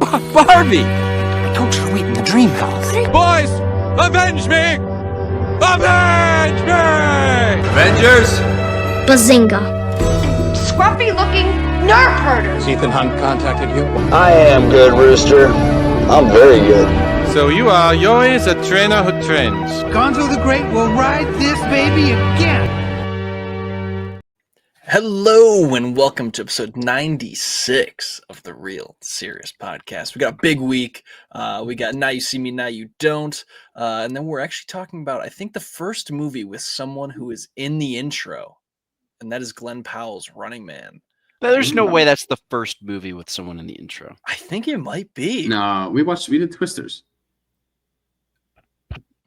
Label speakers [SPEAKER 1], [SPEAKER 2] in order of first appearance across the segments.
[SPEAKER 1] Barbie!
[SPEAKER 2] I told you to wait in the dream house.
[SPEAKER 1] Boys, avenge me! Avenge me! Avengers!
[SPEAKER 3] Bazinga.
[SPEAKER 4] Scruffy-looking nerf herders.
[SPEAKER 1] Ethan Hunt contacted you?
[SPEAKER 5] I am good, Rooster. I'm very good.
[SPEAKER 6] So you are Yoi's a trainer who trains.
[SPEAKER 7] Gonzo the Great will ride this baby again.
[SPEAKER 8] Hello and welcome to episode 96 of the Real Serious Podcast. We got a big week. We got Now You See Me, Now You Don't. And then we're actually talking about, I think, the first movie with someone who is in the intro. And that is Glenn Powell's Running Man.
[SPEAKER 9] There's no way that's the first movie with someone in the intro.
[SPEAKER 8] I think it might be.
[SPEAKER 10] No, we did Twisters.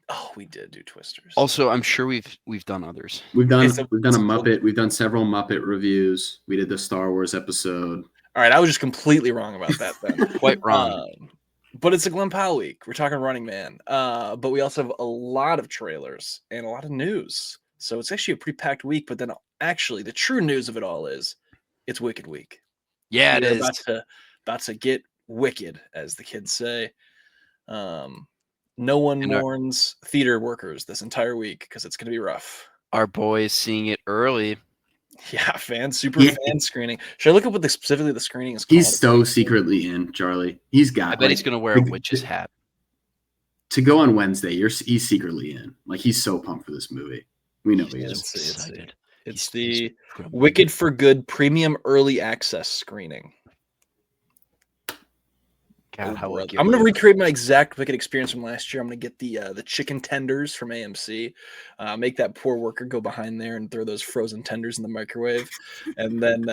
[SPEAKER 8] Oh, we did do Twisters.
[SPEAKER 9] Also, I'm sure we've done others.
[SPEAKER 10] We've done a Muppet. We've done several Muppet reviews. We did the Star Wars episode.
[SPEAKER 8] All right, I was just completely wrong about that then.
[SPEAKER 9] Quite wrong.
[SPEAKER 8] But it's a Glenn Powell week. We're talking Running Man. But we also have a lot of trailers and a lot of news. So it's actually a pretty packed week. But then actually, the true news of it all is it's Wicked Week.
[SPEAKER 9] Yeah, it
[SPEAKER 8] We're
[SPEAKER 9] is.
[SPEAKER 8] About to get wicked, as the kids say. No one mourns theater workers this entire week because it's going to be rough.
[SPEAKER 9] Our boy is seeing it early.
[SPEAKER 8] Yeah, fan screening. Should I look up what specifically the screening is called?
[SPEAKER 10] He's so secretly in, Charlie. He's got.
[SPEAKER 9] I bet he's going to wear a witch's hat.
[SPEAKER 10] To go on Wednesday, he's secretly in. Like, he's so pumped for this movie. We know he is.
[SPEAKER 9] Excited.
[SPEAKER 8] It's the Wicked for Good premium early access screening.
[SPEAKER 9] God, how
[SPEAKER 8] I'm going to recreate my exact Wicked experience from last year. I'm going to get the chicken tenders from AMC, make that poor worker go behind there and throw those frozen tenders in the microwave, and then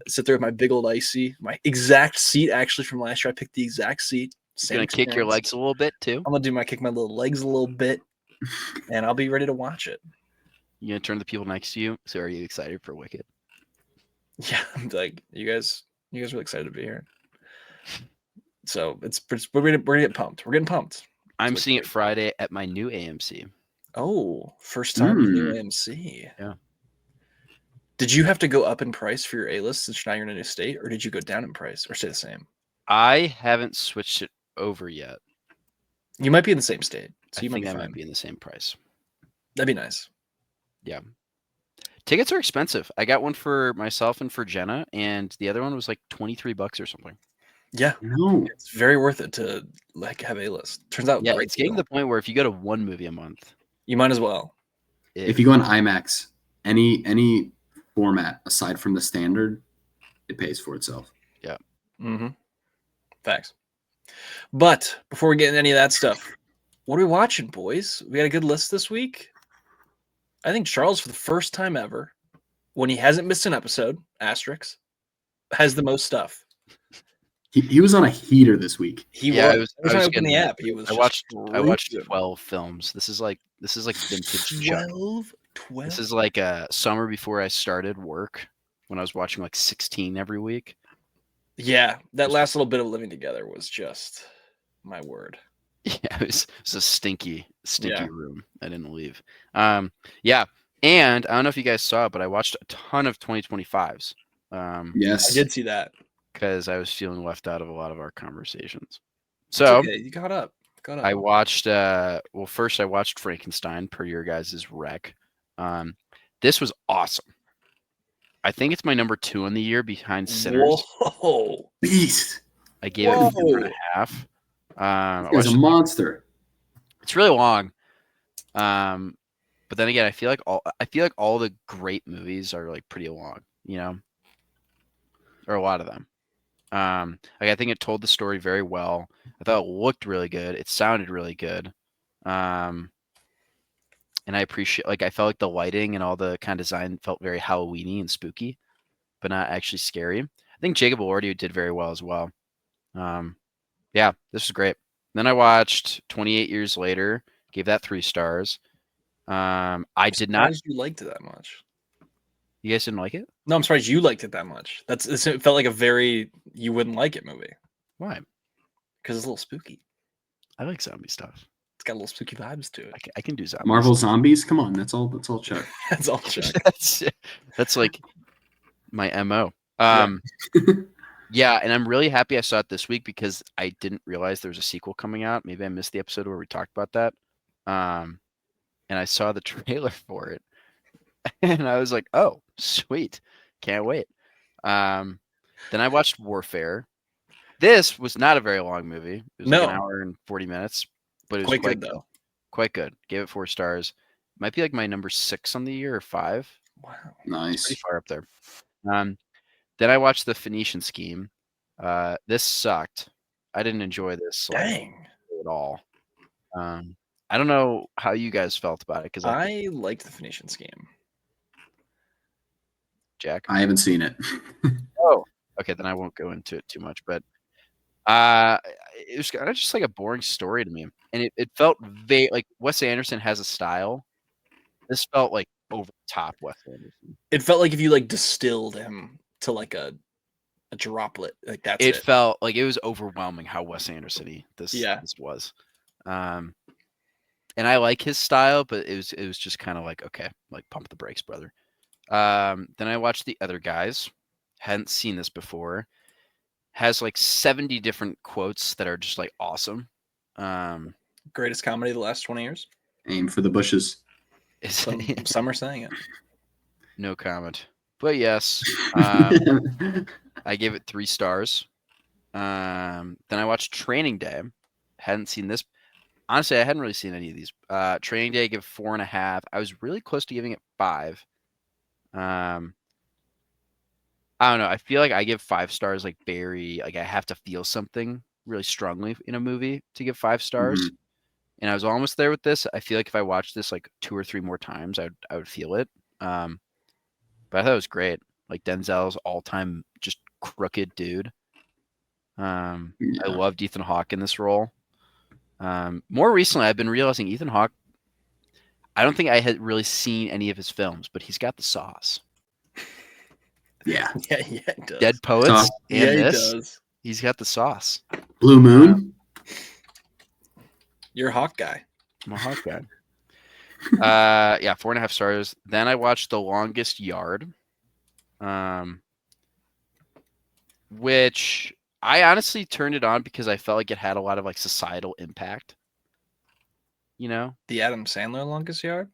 [SPEAKER 8] sit there with my big old icy, my exact seat actually from last year. I picked the exact seat.
[SPEAKER 9] You're going to kick your legs a little bit too?
[SPEAKER 8] I'm going to kick my little legs a little bit, and I'll be ready to watch it.
[SPEAKER 9] You going to turn to the people next to you? So are you excited for Wicked?
[SPEAKER 8] Yeah, I'm like, you guys really excited to be here. So we're gonna get pumped. We're getting pumped.
[SPEAKER 9] I'm seeing it Friday at my new AMC.
[SPEAKER 8] Oh, first time in the new AMC.
[SPEAKER 9] Yeah.
[SPEAKER 8] Did you have to go up in price for your A-list since now you're in a new state, or did you go down in price or stay the same?
[SPEAKER 9] I haven't switched it over yet.
[SPEAKER 8] You might be in the same state, so
[SPEAKER 9] I think I might be in the same price.
[SPEAKER 8] That'd be nice.
[SPEAKER 9] Yeah. Tickets are expensive. I got one for myself and for Jenna, and the other one was like $23 or something.
[SPEAKER 8] Yeah,
[SPEAKER 10] no,
[SPEAKER 8] it's very worth it to have A-list. Turns out,
[SPEAKER 9] yeah, it's getting to the point where if you go to one movie a month,
[SPEAKER 8] you might as well.
[SPEAKER 10] If you go on IMAX, any format aside from the standard, it pays for itself.
[SPEAKER 9] Yeah.
[SPEAKER 8] Mm-hmm. Facts. But before we get into any of that stuff, what are we watching, boys? We got a good list this week. I think Charles, for the first time ever, when he hasn't missed an episode, asterisk, has the most stuff.
[SPEAKER 10] He was on a heater this week.
[SPEAKER 8] I was opening the app.
[SPEAKER 9] I watched 12 films. This is like vintage
[SPEAKER 8] 12?
[SPEAKER 9] This is like a summer before I started work when I was watching like 16 every week.
[SPEAKER 8] Yeah, that last little bit of living together was just my word.
[SPEAKER 9] Yeah, it was a stinky room. I didn't leave. Yeah, and I don't know if you guys saw it, but I watched a ton of 2025s.
[SPEAKER 10] Yes,
[SPEAKER 8] I did see that.
[SPEAKER 9] Because I was feeling left out of a lot of our conversations. So
[SPEAKER 8] okay. You got up.
[SPEAKER 9] I watched first I watched Frankenstein per your guys' rec. This was awesome. I think it's my number 2 in the year behind Sinners.
[SPEAKER 8] Whoa.
[SPEAKER 10] Beast.
[SPEAKER 9] I gave it 4.5.
[SPEAKER 10] It was a monster.
[SPEAKER 9] It's really long. But then again, I feel like all the great movies are like pretty long, you know? Or a lot of them. I think it told the story very well. I thought it looked really good. It sounded really good. And I appreciate, I felt like the lighting and all the kind of design felt very Halloween-y and spooky, but not actually scary. I think Jacob Elordi did very well as well. Yeah, this was great. Then I watched 28 Years Later, gave that 3 stars. I did not.
[SPEAKER 8] You liked it that much.
[SPEAKER 9] You guys didn't like it?
[SPEAKER 8] No, I'm surprised you liked it that much. It felt like a very you wouldn't like it movie.
[SPEAKER 9] Why?
[SPEAKER 8] Because it's a little spooky.
[SPEAKER 9] I like zombie stuff.
[SPEAKER 8] It's got a little spooky vibes to it.
[SPEAKER 9] I can do zombies.
[SPEAKER 10] Marvel zombies? Come on, that's all Chuck.
[SPEAKER 8] That's all Chuck.
[SPEAKER 9] That's like my MO. Yeah, and I'm really happy I saw it this week because I didn't realize there was a sequel coming out. Maybe I missed the episode where we talked about that. And I saw the trailer for it, and I was like, "Oh, sweet, can't wait." Then I watched Warfare. This was not a very long movie. It was like an
[SPEAKER 8] No.
[SPEAKER 9] hour and 40 minutes, but it was
[SPEAKER 8] Quite
[SPEAKER 9] quite
[SPEAKER 8] good, though.
[SPEAKER 9] Quite good. Gave it 4 stars. Might be like my number 6 on the year or 5.
[SPEAKER 8] Wow.
[SPEAKER 9] It's
[SPEAKER 10] Nice.
[SPEAKER 9] pretty far up there. Then I watched The Phoenician Scheme. This sucked. I didn't enjoy this
[SPEAKER 8] Dang.
[SPEAKER 9] at all. I don't know how you guys felt about it because
[SPEAKER 8] I liked the Phoenician Scheme.
[SPEAKER 9] Jack.
[SPEAKER 10] I haven't seen it.
[SPEAKER 9] Oh, okay. Then I won't go into it too much, but it was kind of just like a boring story to me, and it felt like Wes Anderson has a style. This felt like over the top Wes Anderson.
[SPEAKER 8] It felt like if you like distilled him to like a droplet, like that's
[SPEAKER 9] It
[SPEAKER 8] it.
[SPEAKER 9] felt like it was overwhelming how Wes Anderson-y this was. And I like his style, but it was just kind of like, okay, like pump the brakes, brother. Then I watched The Other Guys. Hadn't seen this before. Has like 70 different quotes that are just like awesome.
[SPEAKER 8] Greatest comedy of the last 20 years.
[SPEAKER 10] Aim for the bushes.
[SPEAKER 8] Some are saying it.
[SPEAKER 9] No comment. But yes, I gave it 3 stars. Then I watched Training Day. Hadn't seen this. Honestly, I hadn't really seen any of these. Training Day, I give 4.5. I was really close to giving it 5. I don't know. I feel like I give 5 stars like Barry. Like I have to feel something really strongly in a movie to give 5 stars.
[SPEAKER 10] Mhm.
[SPEAKER 9] And I was almost there with this. I feel like if I watched this like 2 or 3 more times, I would feel it. But I thought it was great. Like Denzel's all-time just crooked dude. I loved Ethan Hawke in this role. More recently, I've been realizing Ethan Hawke. I don't think I had really seen any of his films, but he's got the sauce.
[SPEAKER 10] Yeah.
[SPEAKER 8] Yeah, he does.
[SPEAKER 9] Dead Poets.
[SPEAKER 10] Sauce.
[SPEAKER 9] And
[SPEAKER 8] Yeah, he
[SPEAKER 9] this,
[SPEAKER 8] does.
[SPEAKER 9] he's got the sauce.
[SPEAKER 10] Blue Moon.
[SPEAKER 8] You're a Hawk guy.
[SPEAKER 9] I'm a Hawk guy. Yeah, 4.5 stars. Then I watched The Longest Yard, which I honestly turned it on because I felt like it had a lot of like societal impact. You know,
[SPEAKER 8] The Adam Sandler Longest Yard.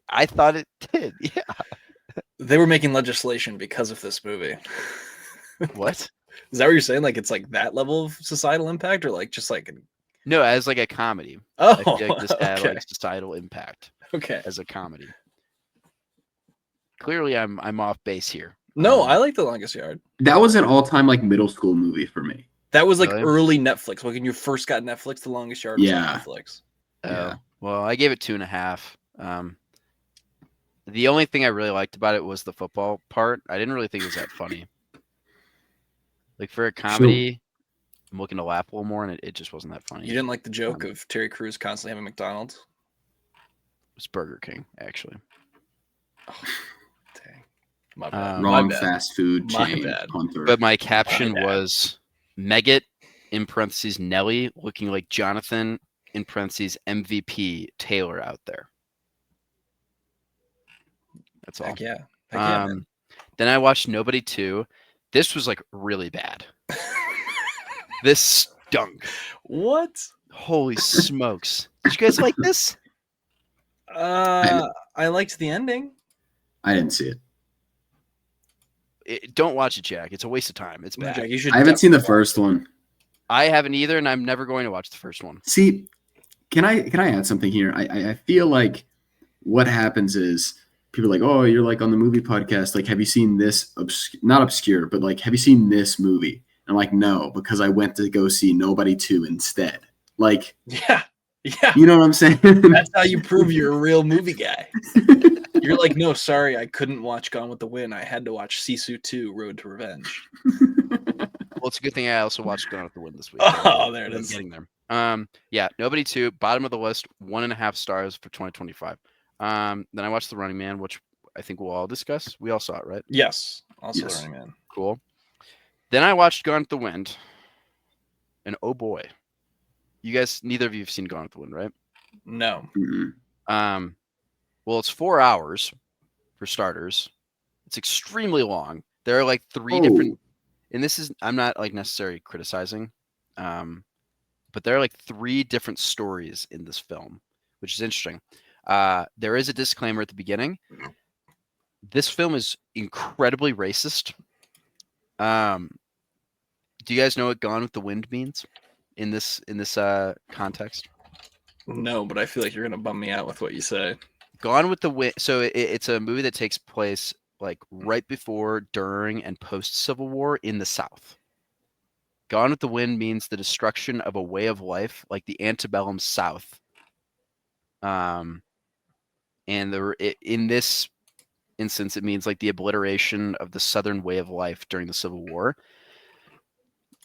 [SPEAKER 9] I thought it did. Yeah.
[SPEAKER 8] They were making legislation because of this movie.
[SPEAKER 9] What?
[SPEAKER 8] Is that what you're saying? Like it's like that level of societal impact, or like just like
[SPEAKER 9] No, as like a comedy.
[SPEAKER 8] oh,
[SPEAKER 9] I feel like this had
[SPEAKER 8] okay.
[SPEAKER 9] like societal impact
[SPEAKER 8] Okay.
[SPEAKER 9] as a comedy. Clearly, I'm off base here.
[SPEAKER 8] No, I like The Longest Yard.
[SPEAKER 10] That was an all-time like middle school movie for me.
[SPEAKER 8] That was like
[SPEAKER 9] Really?
[SPEAKER 8] early Netflix. Like when you first got Netflix, The Longest Yard was on
[SPEAKER 10] Yeah.
[SPEAKER 8] Netflix.
[SPEAKER 10] Yeah.
[SPEAKER 9] Well, I gave it 2.5. The only thing I really liked about it was the football part. I didn't really think it was that funny. Like for a comedy, I'm looking to laugh a little more, and it just wasn't that funny.
[SPEAKER 8] You didn't like the joke of Terry Crews constantly having McDonald's?
[SPEAKER 9] It's Burger King, actually.
[SPEAKER 8] Oh, dang. My bad.
[SPEAKER 10] Wrong
[SPEAKER 8] My bad.
[SPEAKER 10] fast food
[SPEAKER 8] My
[SPEAKER 10] chain.
[SPEAKER 8] bad.
[SPEAKER 10] Hunter.
[SPEAKER 9] But my caption
[SPEAKER 8] bad.
[SPEAKER 9] was Megget in parentheses Nelly looking like Jonathan in parentheses MVP Taylor out there. That's all.
[SPEAKER 8] Heck yeah. Heck yeah, man.
[SPEAKER 9] Then I watched Nobody 2. This was like really bad. This stunk.
[SPEAKER 8] What?
[SPEAKER 9] Holy smokes. Did you guys like this?
[SPEAKER 8] I liked the ending.
[SPEAKER 10] I didn't see it.
[SPEAKER 9] Don't watch it, Jack. It's a waste of time. It's
[SPEAKER 8] No,
[SPEAKER 9] bad.
[SPEAKER 8] Jack, you should
[SPEAKER 10] I haven't seen the
[SPEAKER 8] definitely watch
[SPEAKER 10] first one.
[SPEAKER 9] I haven't either, and I'm never going to watch the first one.
[SPEAKER 10] See, can I add something here? I feel like what happens is people are like, oh, you're like on the movie podcast. Like, have you seen this? Not obscure, but like, have you seen this movie? And I'm like, no, because I went to go see Nobody 2 instead. Like,
[SPEAKER 8] Yeah. Yeah.
[SPEAKER 10] you know what I'm saying?
[SPEAKER 8] That's how you prove you're a real movie guy. You're like, no, sorry, I couldn't watch Gone with the Wind. I had to watch Sisu 2, Road to Revenge.
[SPEAKER 9] Well, it's a good thing I also watched Gone with the Wind this week.
[SPEAKER 8] Oh, there it
[SPEAKER 9] I'm
[SPEAKER 8] is.
[SPEAKER 9] getting there. Yeah, Nobody 2, bottom of the list, 1.5 stars for 2025. Then I watched The Running Man, which I think we'll all discuss. We all saw it, right?
[SPEAKER 8] Yes. Also
[SPEAKER 10] Yes.
[SPEAKER 8] The Running Man.
[SPEAKER 9] Cool. Then I watched Gone with the Wind, and oh boy, you guys, neither of you have seen Gone with the Wind, right?
[SPEAKER 8] No.
[SPEAKER 10] Mm-mm.
[SPEAKER 9] Well, it's 4 hours for starters. It's extremely long. There are like 3
[SPEAKER 10] Oh.
[SPEAKER 9] different. and this is, I'm not like necessarily criticizing, but there are like 3 different stories in this film, which is interesting. There is a disclaimer at the beginning. This film is incredibly racist. Do you guys know what Gone with the Wind means in this context?
[SPEAKER 8] No, but I feel like you're gonna bum me out with what you say.
[SPEAKER 9] Gone with the Wind. So it's a movie that takes place like right before, during, and post Civil War in the South. Gone with the Wind means the destruction of a way of life, like the antebellum South. And in this instance, it means like the obliteration of the Southern way of life during the Civil War,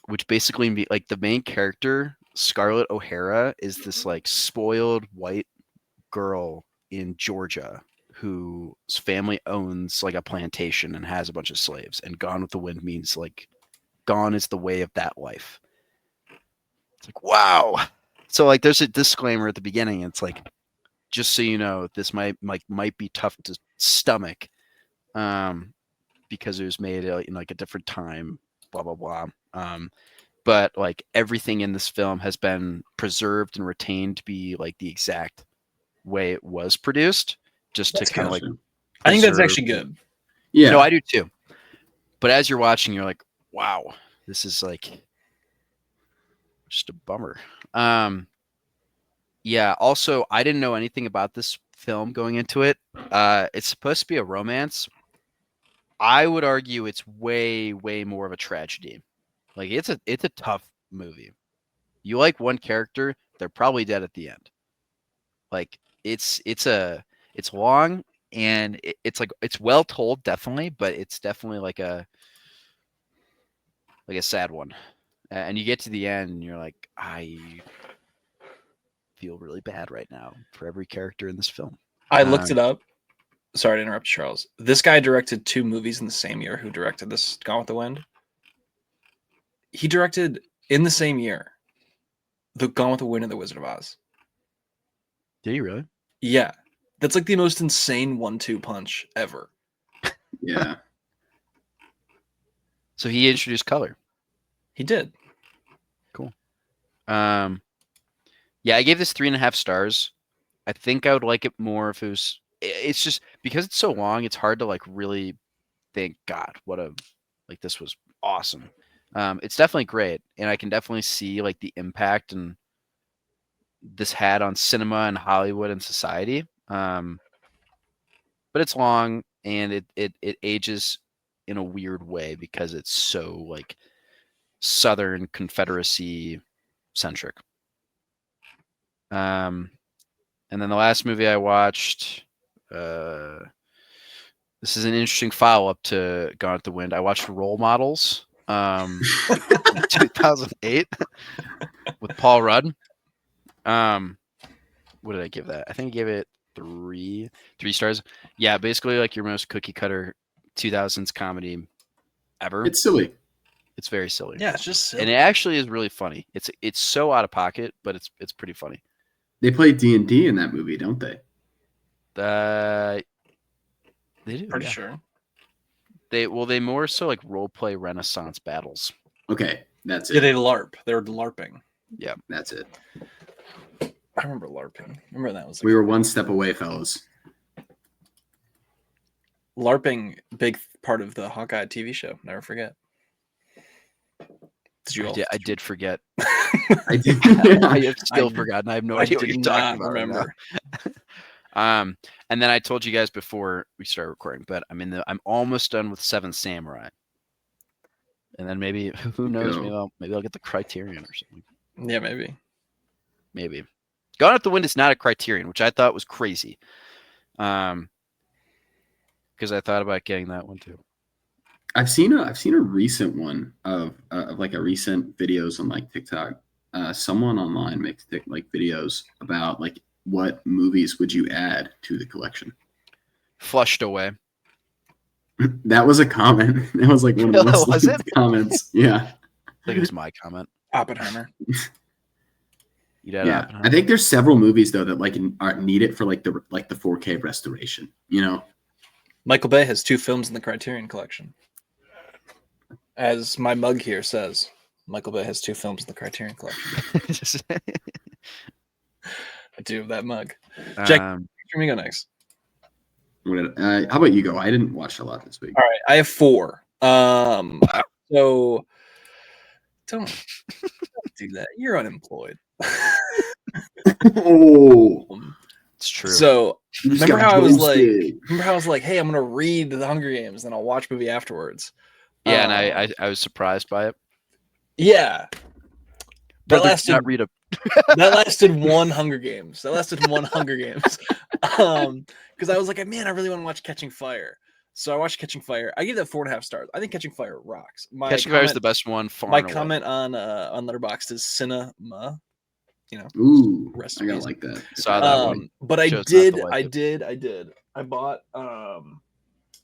[SPEAKER 9] which basically like the main character, Scarlett O'Hara, is this like spoiled white girl in Georgia whose family owns like a plantation and has a bunch of slaves. And Gone with the Wind means like gone is the way of that life. It's like, wow. So like there's a disclaimer at the beginning. It's like, just so you know, this might be tough to stomach, because it was made in like a different time, blah blah blah. But like everything in this film has been preserved and retained to be like the exact way it was produced, just to kind of like.
[SPEAKER 8] I think that's actually good.
[SPEAKER 10] Yeah,
[SPEAKER 9] no, I do too. But as you're watching, you're like, wow, this is like just a bummer. Yeah. Also, I didn't know anything about this film going into it. It's supposed to be a romance. I would argue it's way, way more of a tragedy. Like it's a tough movie. You like one character, they're probably dead at the end. Like it's long, and it's like it's well told, definitely, but it's definitely like a sad one. And you get to the end, and you're like, I feel really bad right now for every character in this film.
[SPEAKER 8] I looked it up. Sorry to interrupt, Charles. This guy directed 2 movies in the same year. Who directed this Gone with the Wind? He directed in the same year the Gone with the Wind and the Wizard of Oz.
[SPEAKER 9] Did he really?
[SPEAKER 8] Yeah. That's like the most insane 1-2 punch ever.
[SPEAKER 10] yeah.
[SPEAKER 9] So he introduced color.
[SPEAKER 8] He did.
[SPEAKER 9] Cool. Yeah, I gave this 3.5 stars. I think I would like it more if it was. It's just because it's so long. It's hard to like really think, God, this was awesome. It's definitely great, and I can definitely see like the impact and this had on cinema and Hollywood and society. But it's long, and it ages in a weird way because it's so like Southern Confederacy centric. And then the last movie I watched, this is an interesting follow-up to Gone with the Wind. I watched Role Models, 2008 with Paul Rudd. What did I give that? I think I gave it 3 stars. Yeah, basically like your most cookie cutter 2000s comedy ever.
[SPEAKER 10] It's silly.
[SPEAKER 9] It's very silly.
[SPEAKER 8] Yeah, it's just silly.
[SPEAKER 9] And it actually is really funny. It's so out of pocket, but it's pretty funny.
[SPEAKER 10] They play D&D in that movie, don't they?
[SPEAKER 9] They do.
[SPEAKER 8] Pretty sure.
[SPEAKER 9] They more so like role play Renaissance battles.
[SPEAKER 10] Okay, that's it.
[SPEAKER 8] Yeah, they LARP. They're LARPing.
[SPEAKER 9] Yeah,
[SPEAKER 10] that's it.
[SPEAKER 8] I remember LARPing. Remember that was.
[SPEAKER 10] We were one step away, fellas.
[SPEAKER 8] LARPing, big part of the Hawkeye TV show. Never forget. Did you all?
[SPEAKER 9] I did forget.
[SPEAKER 10] I did.
[SPEAKER 9] I have still forgotten. I have no idea what you're talking about.
[SPEAKER 8] Remember.
[SPEAKER 9] And then I told you guys before we started recording, but I'm almost done with 7 Samurai. And then maybe, who knows, maybe I'll get the Criterion or something.
[SPEAKER 8] Yeah, maybe.
[SPEAKER 9] Gone with the Wind is not a Criterion, which I thought was crazy. Because I thought about getting that one too.
[SPEAKER 10] I've seen a recent one of like a recent videos on like TikTok. Someone online makes like videos about like what movies would you add to the collection.
[SPEAKER 9] Flushed Away.
[SPEAKER 10] That was a comment. That was like one of the comments. Yeah.
[SPEAKER 9] I think it was my comment.
[SPEAKER 8] Oppenheimer.
[SPEAKER 10] Yeah. I think there's several movies though that like are needed for like the 4K restoration. You know.
[SPEAKER 8] Michael Bay has 2 films in the Criterion collection. As my mug here says, Michael Bay has 2 films in the Criterion Collection. I do have that mug. Jack, for me go next.
[SPEAKER 10] How about you go? I didn't watch a lot this week.
[SPEAKER 8] All right, I have 4. So don't do that. You're unemployed.
[SPEAKER 10] Oh,
[SPEAKER 9] It's true.
[SPEAKER 8] So
[SPEAKER 10] you just
[SPEAKER 8] remember
[SPEAKER 10] got
[SPEAKER 8] how I was
[SPEAKER 10] roasted.
[SPEAKER 8] like, hey, I'm gonna read The Hunger Games, then I'll watch a movie afterwards.
[SPEAKER 9] Yeah, and I was surprised by it.
[SPEAKER 8] Yeah.
[SPEAKER 9] Brother,
[SPEAKER 8] That
[SPEAKER 9] did not read a
[SPEAKER 8] that lasted 1 Hunger Games. Because I was like, man, I really want to watch Catching Fire. So I watched Catching Fire. I gave that 4.5 stars. I think Catching Fire rocks.
[SPEAKER 9] Catching Fire is the best one.
[SPEAKER 8] My comment on Letterboxd is cinema. You know,
[SPEAKER 10] Ooh,
[SPEAKER 8] rest
[SPEAKER 10] I
[SPEAKER 8] in
[SPEAKER 10] gotta
[SPEAKER 8] peace.
[SPEAKER 10] like that.
[SPEAKER 9] Saw that one.
[SPEAKER 8] But I
[SPEAKER 9] Chose not to
[SPEAKER 8] did.
[SPEAKER 9] like it.
[SPEAKER 8] I bought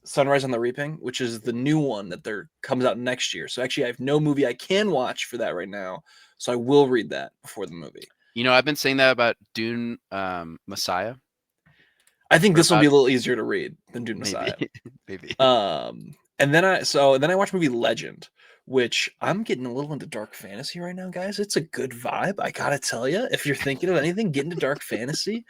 [SPEAKER 8] Sunrise on the Reaping, which is the new one that comes out next year. So actually, I have no movie I can watch for that right now. So I will read that before the movie.
[SPEAKER 9] You know, I've been saying that about Dune Messiah.
[SPEAKER 8] I think this will be a little easier to read than Dune Messiah.
[SPEAKER 9] Maybe.
[SPEAKER 8] And then I watched movie Legend, which I'm getting a little into dark fantasy right now, guys. It's a good vibe, I gotta tell you. If you're thinking of anything, get into dark fantasy.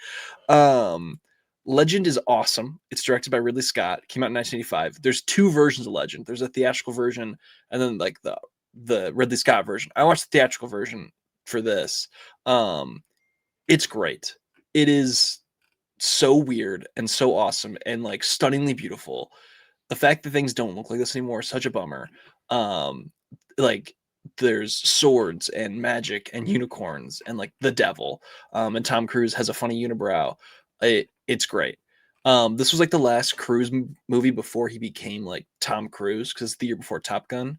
[SPEAKER 8] Legend is awesome. It's directed by Ridley Scott. It came out in 1985. There's 2 versions of Legend. There's a theatrical version and then like the Ridley Scott version. I watched the theatrical version for this. It's great. It is so weird and so awesome and like stunningly beautiful. The fact that things don't look like this anymore is such a bummer. Like there's swords and magic and unicorns and like the devil. And Tom Cruise has a funny unibrow. It's great. This was like the last Cruise movie before he became like Tom Cruise, because it's the year before Top Gun.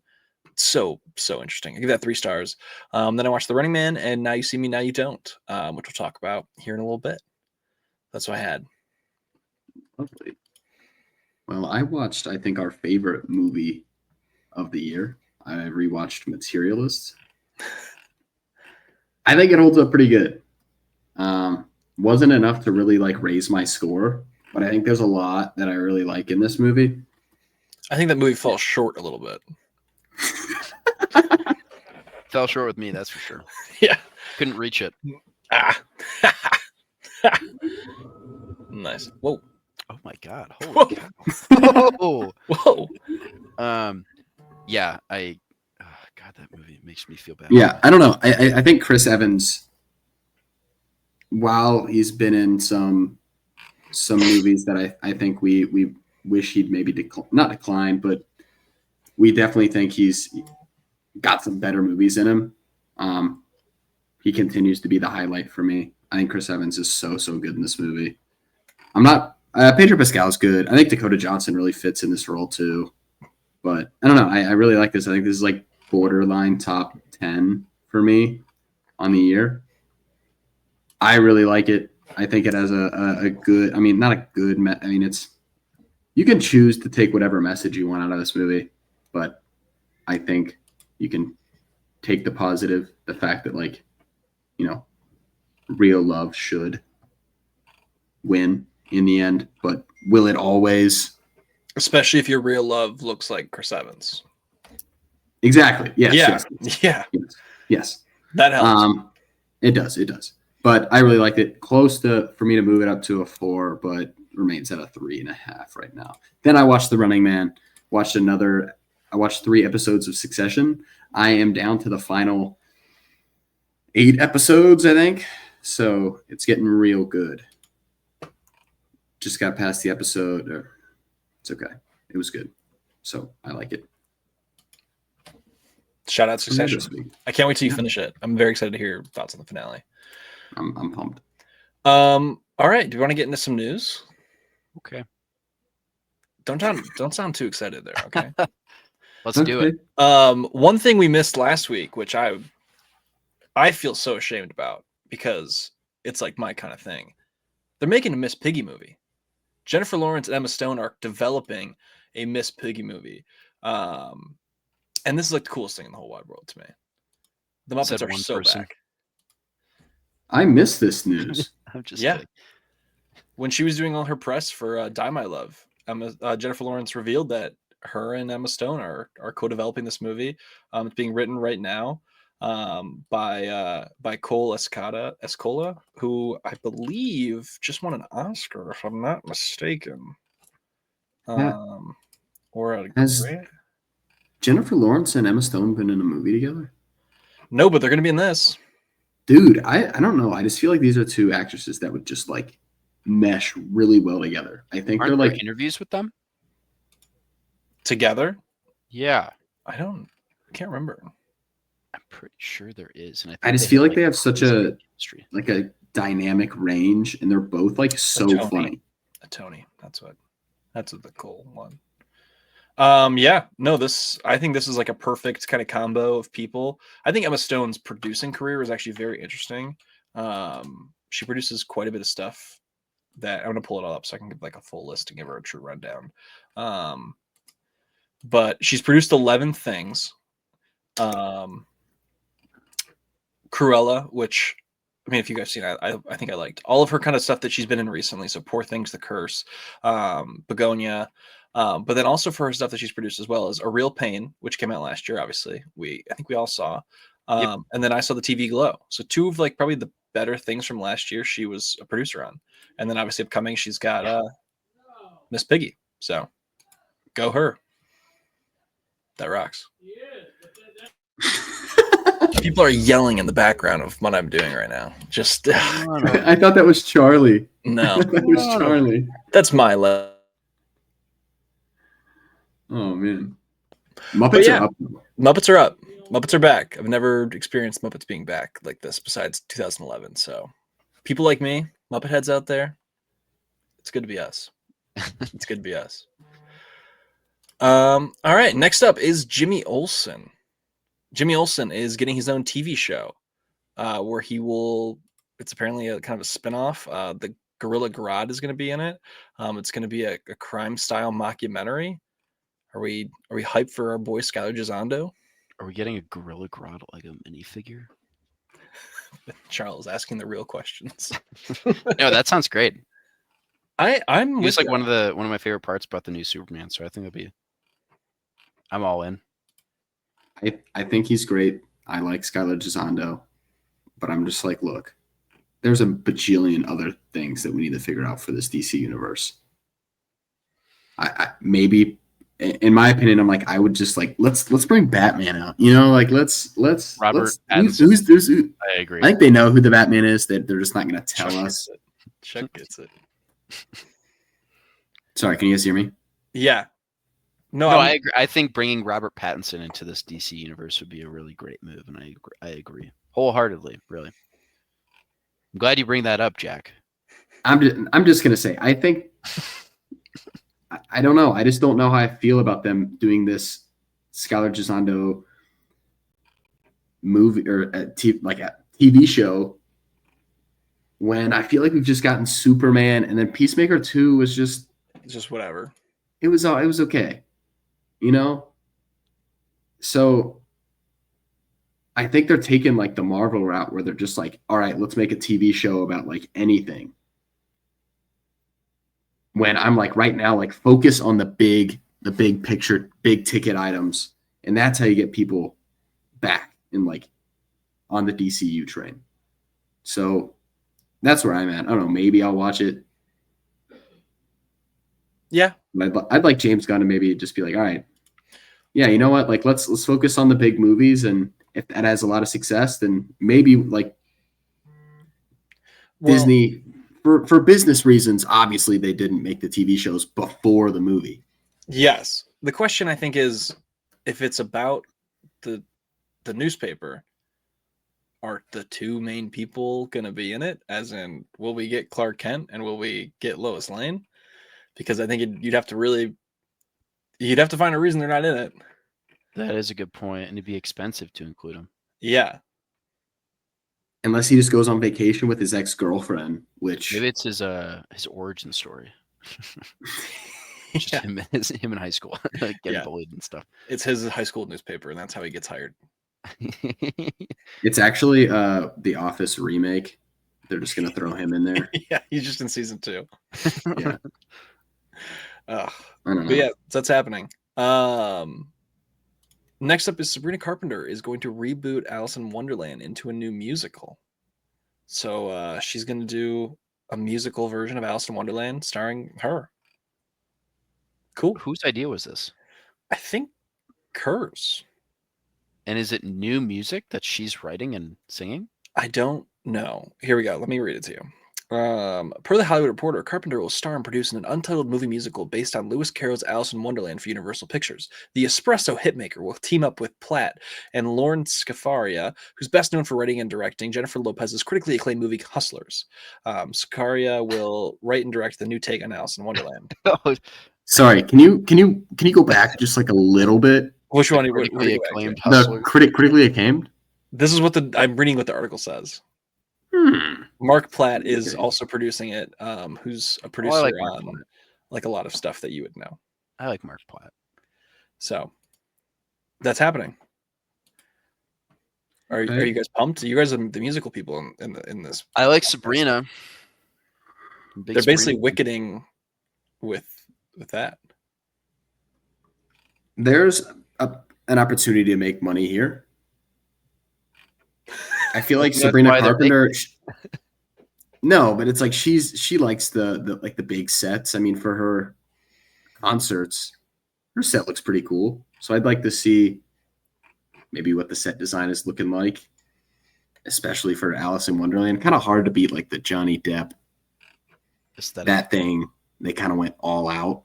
[SPEAKER 8] So interesting. I give that 3 stars. Then I watched The Running Man and Now You See Me, Now You Don't, which we'll talk about here in a little bit. That's what I had.
[SPEAKER 10] Lovely. Well, I watched, I think, our favorite movie of the year. I rewatched Materialist. I think it holds up pretty good. Wasn't enough to really like raise my score, but I think there's a lot that I really like in this movie.
[SPEAKER 8] I think that movie fell short a little bit.
[SPEAKER 9] Fell short with me, that's for sure.
[SPEAKER 8] Yeah.
[SPEAKER 9] Couldn't reach it.
[SPEAKER 8] Nice. Whoa.
[SPEAKER 9] Oh my god. Holy cow.
[SPEAKER 8] Whoa.
[SPEAKER 9] Yeah, God, that movie makes me feel bad.
[SPEAKER 10] Yeah, I don't know. I think Chris Evans, while he's been in some movies that I think we wish he'd maybe not decline, but we definitely think he's got some better movies in him. He continues to be the highlight for me. I think Chris Evans is so good in this movie. I'm not Pedro Pascal's good. I think Dakota Johnson really fits in this role too. But I don't know. I really like this. I think this is like borderline top 10 for me on the year. I really like it. I think it has a good, I mean, not a good, I mean, you can choose to take whatever message you want out of this movie, but I think you can take the positive, the fact that like, you know, real love should win in the end, but will it always?
[SPEAKER 8] Especially if your real love looks like Chris Evans.
[SPEAKER 10] Exactly. Yes. Yes.
[SPEAKER 8] That helps.
[SPEAKER 10] It does. But I really liked it. Close to for me to move it up to a 4, but remains at a 3.5 right now. Then I watched The Running Man. I watched 3 episodes of Succession. I am down to the final 8 episodes, I think. So it's getting real good. Just got past the episode. It's okay. It was good. So I like it.
[SPEAKER 8] Shout out Succession. I can't wait till you finish it. I'm very excited to hear your thoughts on the finale.
[SPEAKER 10] I'm pumped.
[SPEAKER 8] All right. Do you want to get into some news?
[SPEAKER 9] Okay.
[SPEAKER 8] Don't sound too excited there. Okay.
[SPEAKER 9] Let's do it.
[SPEAKER 8] One thing we missed last week, which I feel so ashamed about because it's like my kind of thing. They're making a Miss Piggy movie. Jennifer Lawrence and Emma Stone are developing a Miss Piggy movie. And this is like the coolest thing in the whole wide world to me. The Muppets are so back.
[SPEAKER 10] I missed this news.
[SPEAKER 9] I'm just
[SPEAKER 8] kidding. When she was doing all her press for Die My Love, Jennifer Lawrence revealed that her and Emma Stone are co-developing this movie. It's being written right now by Cole Escola, who I believe just won an Oscar, if I'm not mistaken. Or a
[SPEAKER 10] Has Jennifer Lawrence and Emma Stone been in a movie together?
[SPEAKER 8] No, but they're going to be in this.
[SPEAKER 10] Dude, I don't know. I just feel like these are two actresses that would just like mesh really well together. I think
[SPEAKER 9] Aren't
[SPEAKER 10] they're
[SPEAKER 9] there
[SPEAKER 10] like
[SPEAKER 9] interviews with them
[SPEAKER 8] together.
[SPEAKER 9] Yeah,
[SPEAKER 8] I can't remember.
[SPEAKER 9] I'm pretty sure there is, and
[SPEAKER 10] I just feel like they have such a
[SPEAKER 9] history.
[SPEAKER 10] like a dynamic range, and they're both like so funny.
[SPEAKER 8] A Tony. That's what the cool one. Yeah, no, I think this is like a perfect kind of combo of people. I think Emma Stone's producing career is actually very interesting. She produces quite a bit of stuff that I'm gonna pull it all up so I can give like a full list and give her a true rundown. But she's produced 11 things. Cruella, which I mean, if you guys seen it, I think I liked all of her kind of stuff that she's been in recently. So Poor Things, The Curse, Begonia. But then also for her stuff that she's produced as well as A Real Pain, which came out last year, obviously. I think we all saw.
[SPEAKER 9] Yep.
[SPEAKER 8] And then I saw the TV Glow. So two of like probably the better things from last year she was a producer on. And then obviously upcoming, she's got Miss Piggy. So go her. That rocks. People are yelling in the background of what I'm doing right now. Just
[SPEAKER 10] I thought that was Charlie.
[SPEAKER 8] No.
[SPEAKER 10] That was Charlie.
[SPEAKER 8] That's my level.
[SPEAKER 10] Oh man. Muppets are up.
[SPEAKER 8] Muppets are up. Muppets are back. I've never experienced Muppets being back like this besides 2011. So people like me, Muppet heads out there, it's good to be us. It's good to be us. All right. Next up is Jimmy Olsen. Jimmy Olsen is getting his own TV show where it's apparently a kind of a spinoff. The Gorilla Grodd is going to be in it. It's going to be a crime style mockumentary. Are we hyped for our boy Skylar Gisondo?
[SPEAKER 9] Are we getting a Gorilla Grodd like a minifigure?
[SPEAKER 8] Charles asking the real questions.
[SPEAKER 9] No, that sounds great.
[SPEAKER 8] I'm
[SPEAKER 9] It's like one of my favorite parts about the new Superman, so I think I'm all in.
[SPEAKER 10] I think he's great. I like Skylar Gisondo, but I'm just like, look, there's a bajillion other things that we need to figure out for this DC universe. I maybe, in my opinion, I'm like, I would just like let's bring Batman out. You know, like let's
[SPEAKER 9] Robert
[SPEAKER 10] Pattinson.
[SPEAKER 9] I agree.
[SPEAKER 10] I think they know who the Batman is. They're just not going to tell us.
[SPEAKER 8] Chuck gets it.
[SPEAKER 10] Sorry, can you guys hear me?
[SPEAKER 8] Yeah. No,
[SPEAKER 9] I agree. I think bringing Robert Pattinson into this DC universe would be a really great move, and I agree wholeheartedly. Really, I'm glad you bring that up, Jack.
[SPEAKER 10] I'm just gonna say I think I don't know. I just don't know how I feel about them doing this Skylar Gisondo movie or a TV show when I feel like we've just gotten Superman and then Peacemaker 2 was just
[SPEAKER 8] whatever.
[SPEAKER 10] It was okay. You know? So I think they're taking like the Marvel route where they're just like, all right, let's make a TV show about like anything. When I'm like right now, like focus on the big picture, big ticket items. And that's how you get people back in like on the DCU train. So that's where I'm at. I don't know. Maybe I'll watch it.
[SPEAKER 8] Yeah.
[SPEAKER 10] I'd like James Gunn to maybe just be like, all right, yeah, you know what? Like, let's focus on the big movies. And if that has a lot of success, then maybe like Disney for business reasons, obviously they didn't make the TV shows before the movie.
[SPEAKER 8] Yes. The question I think is if it's about the newspaper, are the two main people going to be in it? As in, will we get Clark Kent and will we get Lois Lane? Because I think you'd have to find a reason they're not in it.
[SPEAKER 9] That is a good point, and it'd be expensive to include them.
[SPEAKER 8] Yeah.
[SPEAKER 10] Unless he just goes on vacation with his ex-girlfriend, which
[SPEAKER 9] maybe it's his origin story. Just him in high school, like getting bullied and stuff.
[SPEAKER 8] It's his high school newspaper, and that's how he gets hired.
[SPEAKER 10] It's actually the Office remake. They're just gonna throw him in there.
[SPEAKER 8] Yeah, he's just in season 2.
[SPEAKER 10] Yeah.
[SPEAKER 8] I
[SPEAKER 10] don't know.
[SPEAKER 8] But yeah, so that's happening. Next up is Sabrina Carpenter is going to reboot Alice in Wonderland into a new musical. So she's going to do a musical version of Alice in Wonderland starring her. Cool.
[SPEAKER 9] Whose idea was this?
[SPEAKER 8] I think hers.
[SPEAKER 9] And is it new music that she's writing and singing?
[SPEAKER 8] I don't know. Here we go. Let me read it to you. Per the Hollywood Reporter, Carpenter will star and produce in an untitled movie musical based on Lewis Carroll's Alice in Wonderland for Universal Pictures. The espresso hitmaker will team up with Platt and Lauren Scafaria, who's best known for writing and directing Jennifer Lopez's critically acclaimed movie Hustlers. Scafaria will write and direct the new take on Alice in Wonderland.
[SPEAKER 10] Sorry, can you go back just like a little bit?
[SPEAKER 8] Which one?
[SPEAKER 9] Critically acclaimed
[SPEAKER 10] The
[SPEAKER 9] Hustlers.
[SPEAKER 10] critically acclaimed.
[SPEAKER 8] This is what I'm reading what the article says. Mark Platt is also producing it, who's a producer on like a lot of stuff that you would know.
[SPEAKER 9] I like Mark Platt.
[SPEAKER 8] So that's happening. Are you guys pumped? You guys are the musical people in this.
[SPEAKER 9] I like Sabrina.
[SPEAKER 8] They're basically wicketing with that.
[SPEAKER 10] There's an opportunity to make money here. I feel like Sabrina Carpenter. No, but it's like she likes the like the big sets. I mean, for her concerts, her set looks pretty cool. So I'd like to see maybe what the set design is looking like, especially for Alice in Wonderland. Kind of hard to beat like the Johnny Depp
[SPEAKER 9] aesthetic.
[SPEAKER 10] That thing. They kind of went all out.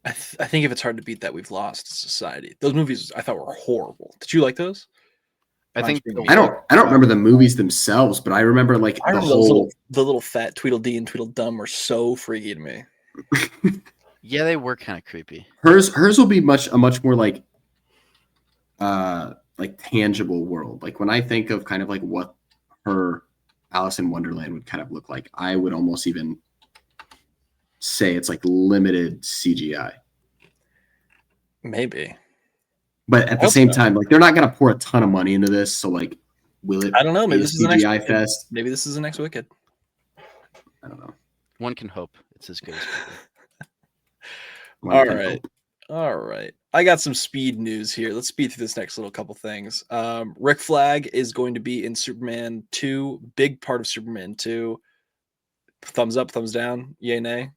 [SPEAKER 8] I think if it's hard to beat that, we've lost society. Those movies I thought were horrible. Did you like those?
[SPEAKER 9] I think
[SPEAKER 10] I don't remember the movies themselves, but I remember like the
[SPEAKER 8] little fat Tweedledee and Tweedledum were so freaky to me.
[SPEAKER 9] Yeah, they were kind of creepy.
[SPEAKER 10] Hers will be a much more like tangible world. Like when I think of kind of like what her Alice in Wonderland would kind of look like, I would almost even say it's like limited CGI.
[SPEAKER 8] Maybe.
[SPEAKER 10] But at the same time, like they're not going to pour a ton of money into this. So like, will it?
[SPEAKER 8] I don't know. Maybe this is the next
[SPEAKER 10] CGI fest.
[SPEAKER 8] Maybe this is the next Wicked.
[SPEAKER 10] I don't know.
[SPEAKER 9] One can hope it's as good as
[SPEAKER 8] Wicked. All right. I got some speed news here. Let's speed through this next little couple things. Rick Flag is going to be in Superman 2. Big part of Superman 2. Thumbs up, thumbs down, yay, nay.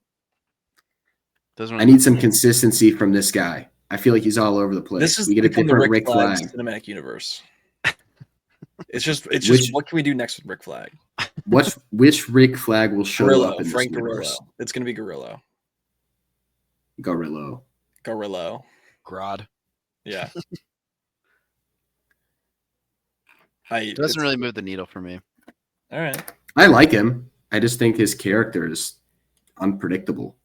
[SPEAKER 10] I need some consistency from this guy. I feel like he's all over the place. We get a different Rick Flag
[SPEAKER 8] cinematic universe. It's just what can we do next with Rick Flag?
[SPEAKER 10] Which Rick Flag will show up in
[SPEAKER 8] Frank
[SPEAKER 10] this universe?
[SPEAKER 8] Gorillo. It's gonna be Gorillo.
[SPEAKER 10] Gorillo.
[SPEAKER 9] Grodd.
[SPEAKER 8] Yeah.
[SPEAKER 9] It doesn't really move the needle for me.
[SPEAKER 8] All right.
[SPEAKER 10] I like him. I just think his character is unpredictable.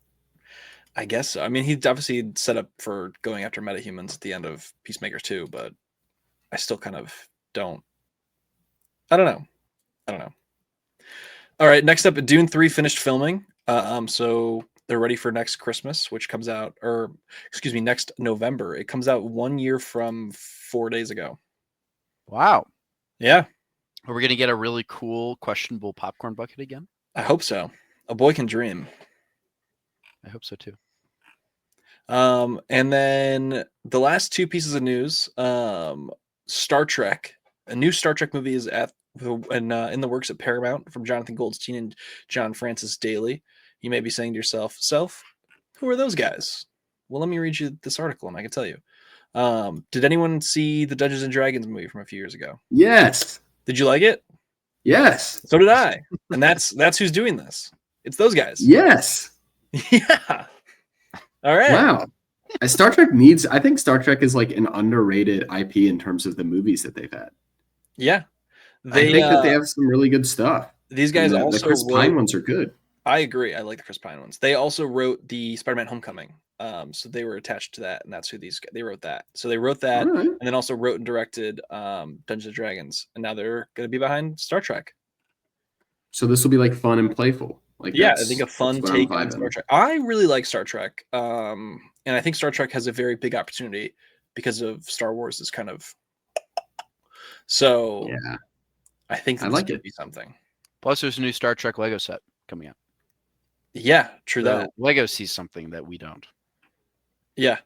[SPEAKER 8] I guess so. I mean, he's obviously set up for going after metahumans at the end of Peacemaker 2, but I still kind of don't. I don't know. All right, next up, Dune 3 finished filming. So they're ready for next Christmas, which comes out, next November. It comes out 1 year from 4 days ago.
[SPEAKER 9] Wow.
[SPEAKER 8] Yeah.
[SPEAKER 9] Are we going to get a really cool, questionable popcorn bucket again?
[SPEAKER 8] I hope so. A boy can dream.
[SPEAKER 9] I hope so too.
[SPEAKER 8] And then the last two pieces of news, Star Trek, a new Star Trek movie is in the works at Paramount from Jonathan Goldstein and John Francis Daly. You may be saying to yourself, who are those guys? Well, let me read you this article and I can tell you. Did anyone see the Dungeons and Dragons movie from a few years ago?
[SPEAKER 10] Yes.
[SPEAKER 8] Did you like it?
[SPEAKER 10] Yes.
[SPEAKER 8] So did I. And that's who's doing this. It's those guys.
[SPEAKER 10] Yes.
[SPEAKER 8] Yeah. All right.
[SPEAKER 10] Wow. I think Star Trek is like an underrated IP in terms of the movies that they've had.
[SPEAKER 8] Yeah.
[SPEAKER 10] I think that they have some really good stuff.
[SPEAKER 8] These guys also
[SPEAKER 10] the Chris Pine ones are good.
[SPEAKER 8] I agree. I like the Chris Pine ones. They also wrote the Spider-Man Homecoming. So they were attached to that, and that's who they wrote that. So they wrote that,
[SPEAKER 10] right.
[SPEAKER 8] And then also wrote and directed Dungeons and Dragons, and now they're going to be behind Star Trek.
[SPEAKER 10] So this will be like fun and playful. Like
[SPEAKER 8] I think a fun take on Star Trek. I really like Star Trek, and I think Star Trek has a very big opportunity because of Star Wars is kind of. So
[SPEAKER 10] yeah,
[SPEAKER 8] I think
[SPEAKER 10] I like
[SPEAKER 8] it. Be something.
[SPEAKER 9] Plus, there's a new Star Trek Lego set coming out.
[SPEAKER 8] Yeah, true
[SPEAKER 9] so
[SPEAKER 8] that.
[SPEAKER 9] Lego sees something that we don't.
[SPEAKER 8] Yeah,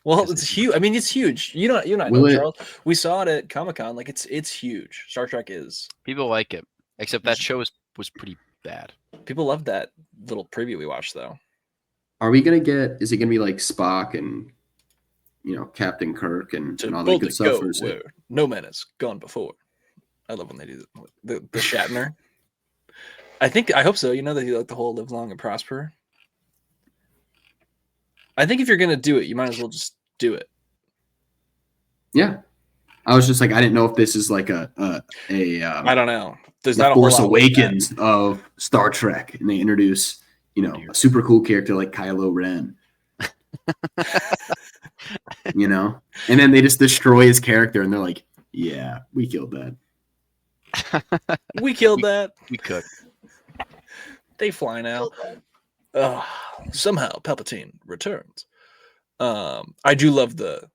[SPEAKER 8] Well, it's huge. I mean, it's huge. You and I
[SPEAKER 10] Will
[SPEAKER 8] know,
[SPEAKER 10] it-
[SPEAKER 8] Charles. We saw it at Comic-Con. Like, it's huge. Star Trek is.
[SPEAKER 9] People like it, except that show was pretty bad.
[SPEAKER 8] People love that little preview we watched, though.
[SPEAKER 10] Are we gonna get? Is it gonna be like Spock and Captain Kirk and all that
[SPEAKER 8] boldly
[SPEAKER 10] good stuff?
[SPEAKER 8] go
[SPEAKER 10] Or is it-
[SPEAKER 8] where no man has gone before. I love when they do the Shatner. I hope so. You know that you like the whole live long and prosper. I think if you're gonna do it, you might as well just do it.
[SPEAKER 10] Yeah, I was just like, I didn't know if this is like a
[SPEAKER 8] I don't know. There's
[SPEAKER 10] the
[SPEAKER 8] not a whole
[SPEAKER 10] Force
[SPEAKER 8] lot with that.
[SPEAKER 10] Awakens of Star Trek, and they introduce a super cool character like Kylo Ren. And then they just destroy his character, and they're like, "Yeah, we killed that."
[SPEAKER 8] We killed that.
[SPEAKER 9] We could.
[SPEAKER 8] They fly now. Somehow Palpatine returns. I do love the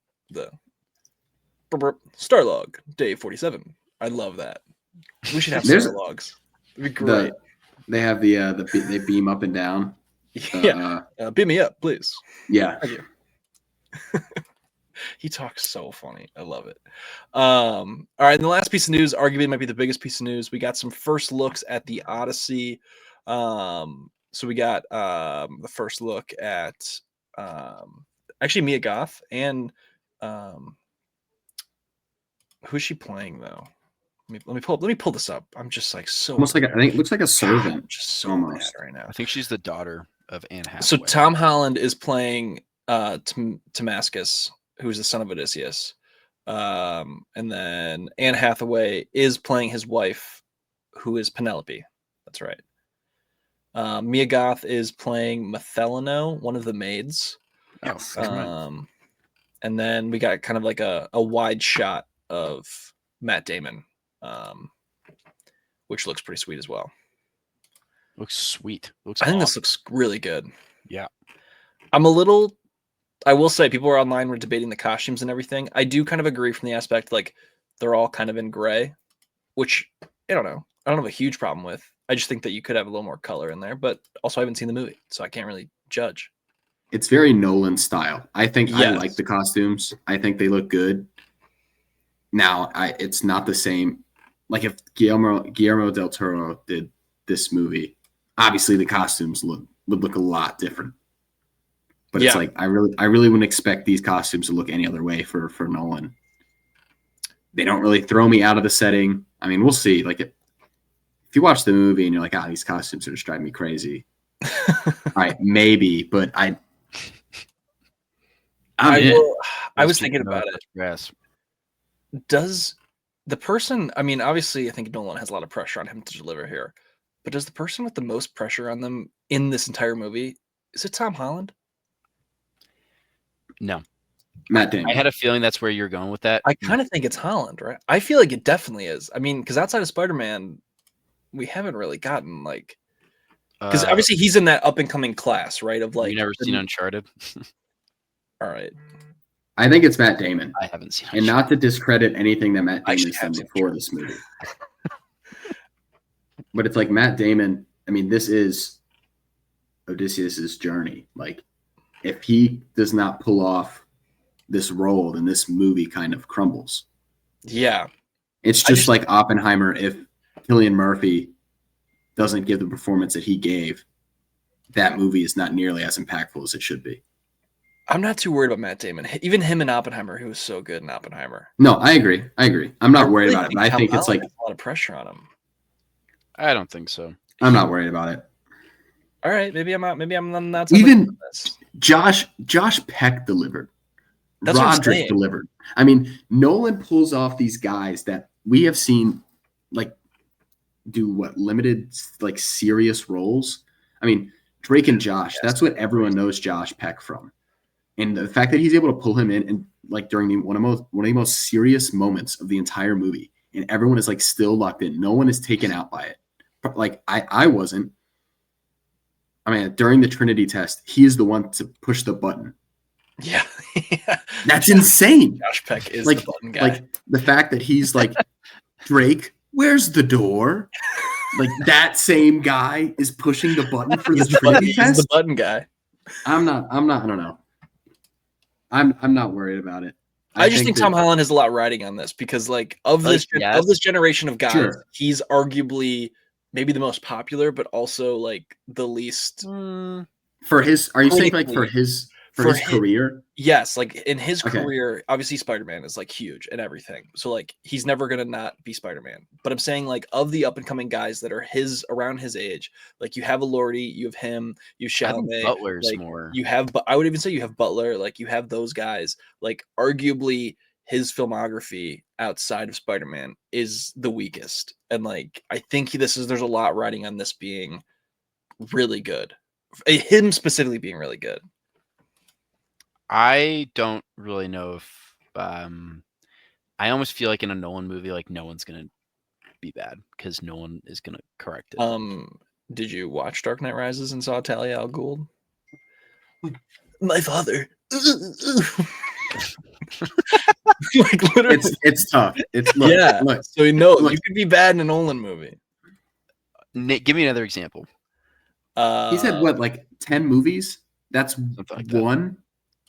[SPEAKER 8] Starlog Day 47. I love that. We should have Starlogs. It'd be great.
[SPEAKER 10] They have they beam up and down.
[SPEAKER 8] Yeah. Beam me up, please.
[SPEAKER 10] Yeah.
[SPEAKER 8] Thank you. He talks so funny. I love it. All right. And the last piece of news, arguably might be the biggest piece of news. We got some first looks at the Odyssey. So we got the first look at actually Mia Goth and who's she playing though? Let me pull this up. I'm just like so
[SPEAKER 10] Almost like I think it looks like a servant.
[SPEAKER 8] I'm just so
[SPEAKER 10] almost
[SPEAKER 8] mad right now.
[SPEAKER 9] I think she's the daughter of Anne Hathaway.
[SPEAKER 8] So Tom Holland is playing Damascus, who's the son of Odysseus. And then Anne Hathaway is playing his wife, who is Penelope. That's right. Mia Goth is playing Methelino, one of the maids.
[SPEAKER 10] Yes.
[SPEAKER 8] And then we got kind of like a wide shot of Matt Damon, which looks pretty sweet as well.
[SPEAKER 9] Looks sweet.
[SPEAKER 8] I think this looks really good.
[SPEAKER 9] Yeah.
[SPEAKER 8] I will say people are online were debating the costumes and everything. I do kind of agree from the aspect like they're all kind of in gray, which I don't have a huge problem with. I just think that you could have a little more color in there, but also I haven't seen the movie, so I can't really judge.
[SPEAKER 10] It's very Nolan style. I think I
[SPEAKER 8] Yes.
[SPEAKER 10] like the costumes. I think they look good. Now, it's not the same. Like if Guillermo del Toro did this movie, obviously the costumes would look a lot different. But it's like I really wouldn't expect these costumes to look any other way for Nolan. They don't really throw me out of the setting. I mean, we'll see. Like if you watch the movie and you're like, these costumes are just driving me crazy. All right, maybe, but I
[SPEAKER 8] was thinking about it.
[SPEAKER 9] Yes.
[SPEAKER 8] Does the person, I mean, obviously I think Nolan has a lot of pressure on him to deliver here, but does the person with the most pressure on them in this entire movie, is it Tom Holland?
[SPEAKER 9] No.
[SPEAKER 10] Matt Damon.
[SPEAKER 9] I had a feeling that's where you're going with that.
[SPEAKER 8] I kind of think it's Holland, right? I feel like it definitely is. I mean, because outside of Spider-Man, we haven't really gotten like, because obviously he's in that up and coming class, right? Of like,
[SPEAKER 9] you never seen Uncharted?
[SPEAKER 8] All right.
[SPEAKER 10] I think it's Matt Damon.
[SPEAKER 9] I haven't seen
[SPEAKER 10] And not to discredit anything that Matt
[SPEAKER 8] I
[SPEAKER 10] Damon
[SPEAKER 8] actually
[SPEAKER 10] has done
[SPEAKER 8] have seen
[SPEAKER 10] before this movie. But it's like Matt Damon, I mean, this is Odysseus' journey. Like, if he does not pull off this role, then this movie kind of crumbles.
[SPEAKER 8] Yeah.
[SPEAKER 10] It's just like Oppenheimer. If Cillian Murphy doesn't give the performance that he gave, that movie is not nearly as impactful as it should be.
[SPEAKER 8] I'm not too worried about Matt Damon. Even him in Oppenheimer, who was so good in Oppenheimer.
[SPEAKER 10] No, I agree. I'm not worried about it, but I think it's like
[SPEAKER 8] a lot of pressure on him.
[SPEAKER 9] I don't think so.
[SPEAKER 10] I'm not worried about it.
[SPEAKER 8] All right, maybe I'm not.
[SPEAKER 10] Even Josh Peck delivered.
[SPEAKER 8] That's what I'm
[SPEAKER 10] Roderick
[SPEAKER 8] saying.
[SPEAKER 10] delivered. I mean, Nolan pulls off these guys that we have seen like do what limited like serious roles. I mean, Drake and Josh, that's what everyone knows Josh Peck from. And the fact that he's able to pull him in and like during one of the most serious moments of the entire movie, and everyone is like still locked in. No one is taken out by it. Like I wasn't. I mean, during the Trinity test, he is the one to push the button.
[SPEAKER 8] Yeah.
[SPEAKER 10] That's insane.
[SPEAKER 8] Josh Peck is
[SPEAKER 10] like,
[SPEAKER 8] the button guy.
[SPEAKER 10] Like the fact that he's like, Drake, where's the door? Like that same guy is pushing the button for the Trinity test.
[SPEAKER 8] He's the button guy.
[SPEAKER 10] I don't know. I'm not worried about it.
[SPEAKER 8] I just think Tom Holland has a lot riding on this because, like, of this generation of guys,
[SPEAKER 10] Sure.
[SPEAKER 8] he's arguably maybe the most popular, but also like the least
[SPEAKER 10] for his. Are you saying like for his career?
[SPEAKER 8] Yes, like in his
[SPEAKER 10] Okay.
[SPEAKER 8] career, obviously Spider-Man is like huge and everything. So like he's never gonna not be Spider-Man. But I'm saying like of the up and coming guys that are around his age, like you have Elordi, you have him, you Chalamet,
[SPEAKER 9] Butler's
[SPEAKER 8] like
[SPEAKER 9] more.
[SPEAKER 8] you have. But I would even say you have Butler, like you have those guys. Like arguably his filmography outside of Spider-Man is the weakest, and like I think there's a lot riding on this being really good, him specifically being really good.
[SPEAKER 9] I don't really know if I almost feel like in a Nolan movie, like no one's gonna be bad because no one is gonna correct it.
[SPEAKER 8] Did you watch Dark Knight Rises and saw Talia al Ghul? My father. Like literally,
[SPEAKER 10] it's tough. It's
[SPEAKER 8] look. So you know you could be bad in a Nolan movie.
[SPEAKER 9] Nick, give me another example.
[SPEAKER 10] He said what, like 10 movies? That's like one.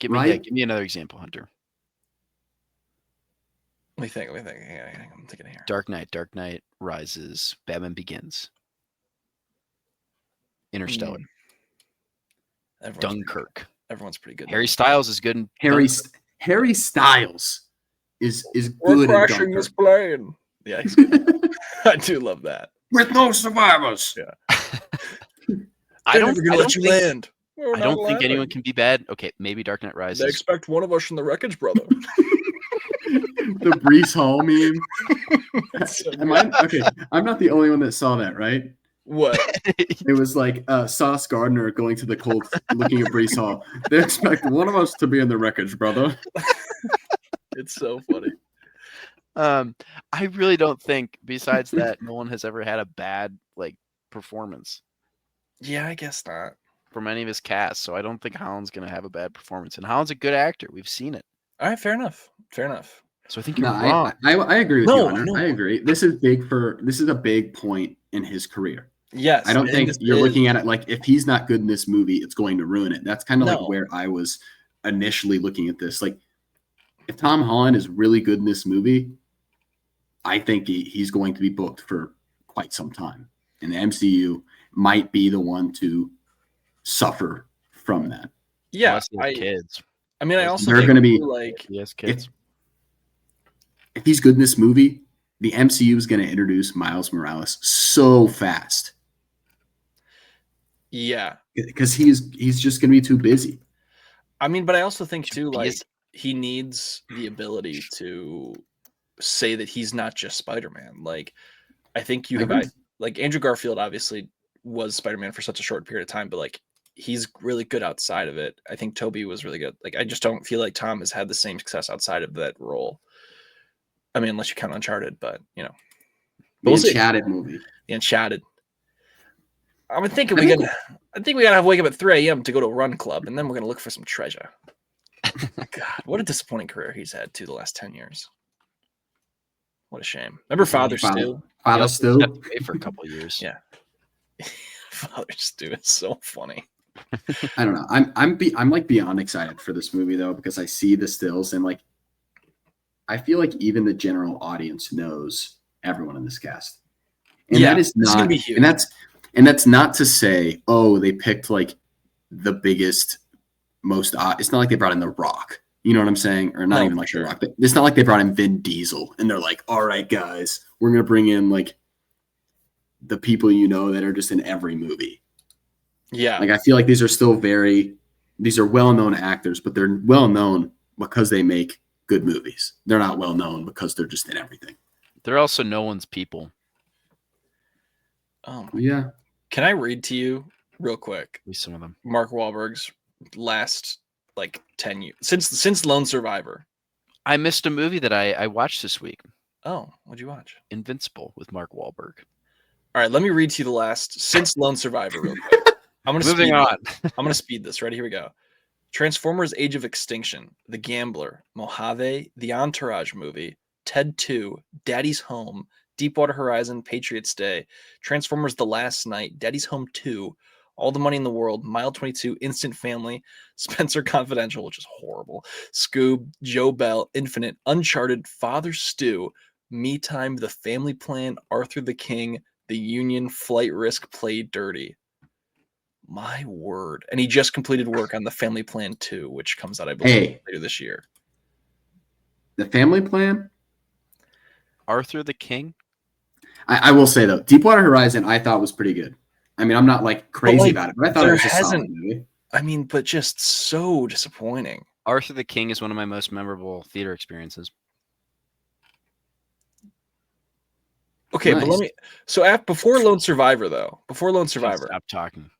[SPEAKER 9] Give me another example, Hunter.
[SPEAKER 8] Let me think. I'm thinking here.
[SPEAKER 9] Dark Knight Rises, Batman Begins, Interstellar, Dunkirk.
[SPEAKER 8] Everyone's pretty good.
[SPEAKER 9] Harry Styles is good in
[SPEAKER 10] Harry Styles is
[SPEAKER 8] We're
[SPEAKER 10] good.
[SPEAKER 8] crashing this plane. Yeah, he's good. I do love that.
[SPEAKER 10] With no survivors.
[SPEAKER 8] Yeah.
[SPEAKER 9] I don't
[SPEAKER 8] let you land.
[SPEAKER 9] I don't think anyone can be bad. Okay, maybe Dark Knight Rises.
[SPEAKER 8] They expect one of us in the wreckage, brother.
[SPEAKER 10] The Brees Hall meme. Okay, I'm not the only one that saw that, right?
[SPEAKER 8] What?
[SPEAKER 10] It was like Sauce Gardner going to the Colts, looking at Brees Hall. They expect one of us to be in the wreckage, brother.
[SPEAKER 8] It's so funny.
[SPEAKER 9] I really don't think, besides that, no one has ever had a bad performance.
[SPEAKER 8] Yeah, I guess not.
[SPEAKER 9] From any of his cast, so I don't think Holland's going to have a bad performance. And Holland's a good actor. We've seen it.
[SPEAKER 8] All right, fair enough.
[SPEAKER 9] So I think you're wrong.
[SPEAKER 10] I agree with you, Hunter. I agree. This is a big point in his career.
[SPEAKER 8] Yes.
[SPEAKER 10] I don't think you're looking at it like if he's not good in this movie, it's going to ruin it. That's kind of like where I was initially looking at this. Like, if Tom Holland is really good in this movie, I think he's going to be booked for quite some time. And the MCU might be the one to suffer from that.
[SPEAKER 8] Yeah,
[SPEAKER 9] kids.
[SPEAKER 8] I mean, I also
[SPEAKER 10] they're going to be
[SPEAKER 8] like
[SPEAKER 9] yes, kids.
[SPEAKER 10] If he's good in this movie, the MCU is going to introduce Miles Morales so fast.
[SPEAKER 8] Yeah,
[SPEAKER 10] because he's just going to be too busy.
[SPEAKER 8] I mean, but I also think too, like he needs the ability to say that he's not just Spider-Man. Like, I think you have like Andrew Garfield obviously was Spider-Man for such a short period of time, but like he's really good outside of it. I think Toby was really good. Like, I just don't feel like Tom has had the same success outside of that role. I mean, unless you count Uncharted, but you know,
[SPEAKER 10] the Enchanted movie.
[SPEAKER 8] The Enchanted. I'm thinking we gotta wake up at 3 a.m. to go to a run club, and then we're gonna look for some treasure. God, what a disappointing career he's had too the last 10 years. What a shame. Remember Father Stew?
[SPEAKER 10] Father Stew
[SPEAKER 9] for a couple of years.
[SPEAKER 8] Yeah. Father Stew is so funny.
[SPEAKER 10] I don't know. I'm like beyond excited for this movie though, because I see the stills and like I feel like even the general audience knows everyone in this cast. And that is not gonna be huge. And that's not to say, oh, they picked like the biggest, most it's not like they brought in The Rock. You know what I'm saying? Or not even like The Rock. It's not like they brought in Vin Diesel and they're like, all right, guys, we're gonna bring in like the people you know that are just in every movie.
[SPEAKER 8] Yeah.
[SPEAKER 10] Like I feel like these are well-known actors, but they're well-known because they make good movies. They're not well-known because they're just in everything.
[SPEAKER 9] They're also no one's people.
[SPEAKER 10] Yeah.
[SPEAKER 8] Can I read to you real quick?
[SPEAKER 9] At least some of them.
[SPEAKER 8] Mark Wahlberg's last 10 years since Lone Survivor.
[SPEAKER 9] I missed a movie that I watched this week.
[SPEAKER 8] Oh, what'd you watch?
[SPEAKER 9] Invincible with Mark Wahlberg.
[SPEAKER 8] All right, let me read to you the last since Lone Survivor real quick. I'm gonna
[SPEAKER 9] moving on.
[SPEAKER 8] I'm gonna speed this. Ready? Here we go. Transformers: Age of Extinction, The Gambler, Mojave, The Entourage movie, Ted 2, Daddy's Home, Deepwater Horizon, Patriots Day, Transformers: The Last Night, Daddy's Home 2, All the Money in the World, Mile 22, Instant Family, Spencer Confidential, which is horrible, Scoob, Joe Bell, Infinite, Uncharted, Father Stew, Me Time, The Family Plan, Arthur the King, The Union, Flight Risk, Play Dirty. My word. And he just completed work on The Family Plan 2, which comes out, I believe, later this year.
[SPEAKER 10] The Family Plan?
[SPEAKER 9] Arthur the King?
[SPEAKER 10] I will say, though, Deepwater Horizon I thought was pretty good. I mean, I'm not like crazy about it, but I thought it was a solid movie.
[SPEAKER 8] I mean, but just so disappointing.
[SPEAKER 9] Arthur the King is one of my most memorable theater experiences.
[SPEAKER 8] Okay, nice. But let me. So before Lone Survivor, though,
[SPEAKER 9] Stop talking.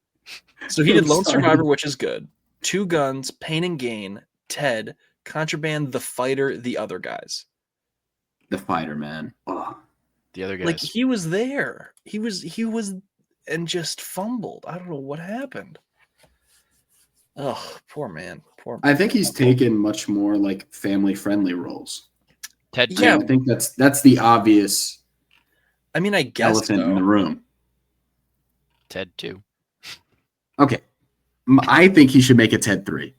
[SPEAKER 8] So he did Lone Survivor, which is good. Two Guns, Pain and Gain, Ted, Contraband, The Fighter, The Other Guys.
[SPEAKER 10] The Fighter, man. Oh.
[SPEAKER 9] The Other Guys.
[SPEAKER 8] Like he was there. He was, and just fumbled. I don't know what happened. Oh, poor man.
[SPEAKER 10] I think he's taken much more like family-friendly roles.
[SPEAKER 9] Ted,
[SPEAKER 10] yeah, I think that's the obvious.
[SPEAKER 8] I mean, I guess
[SPEAKER 10] elephant in the room.
[SPEAKER 9] Ted 2.
[SPEAKER 10] Okay, I think he should make a Ted 3.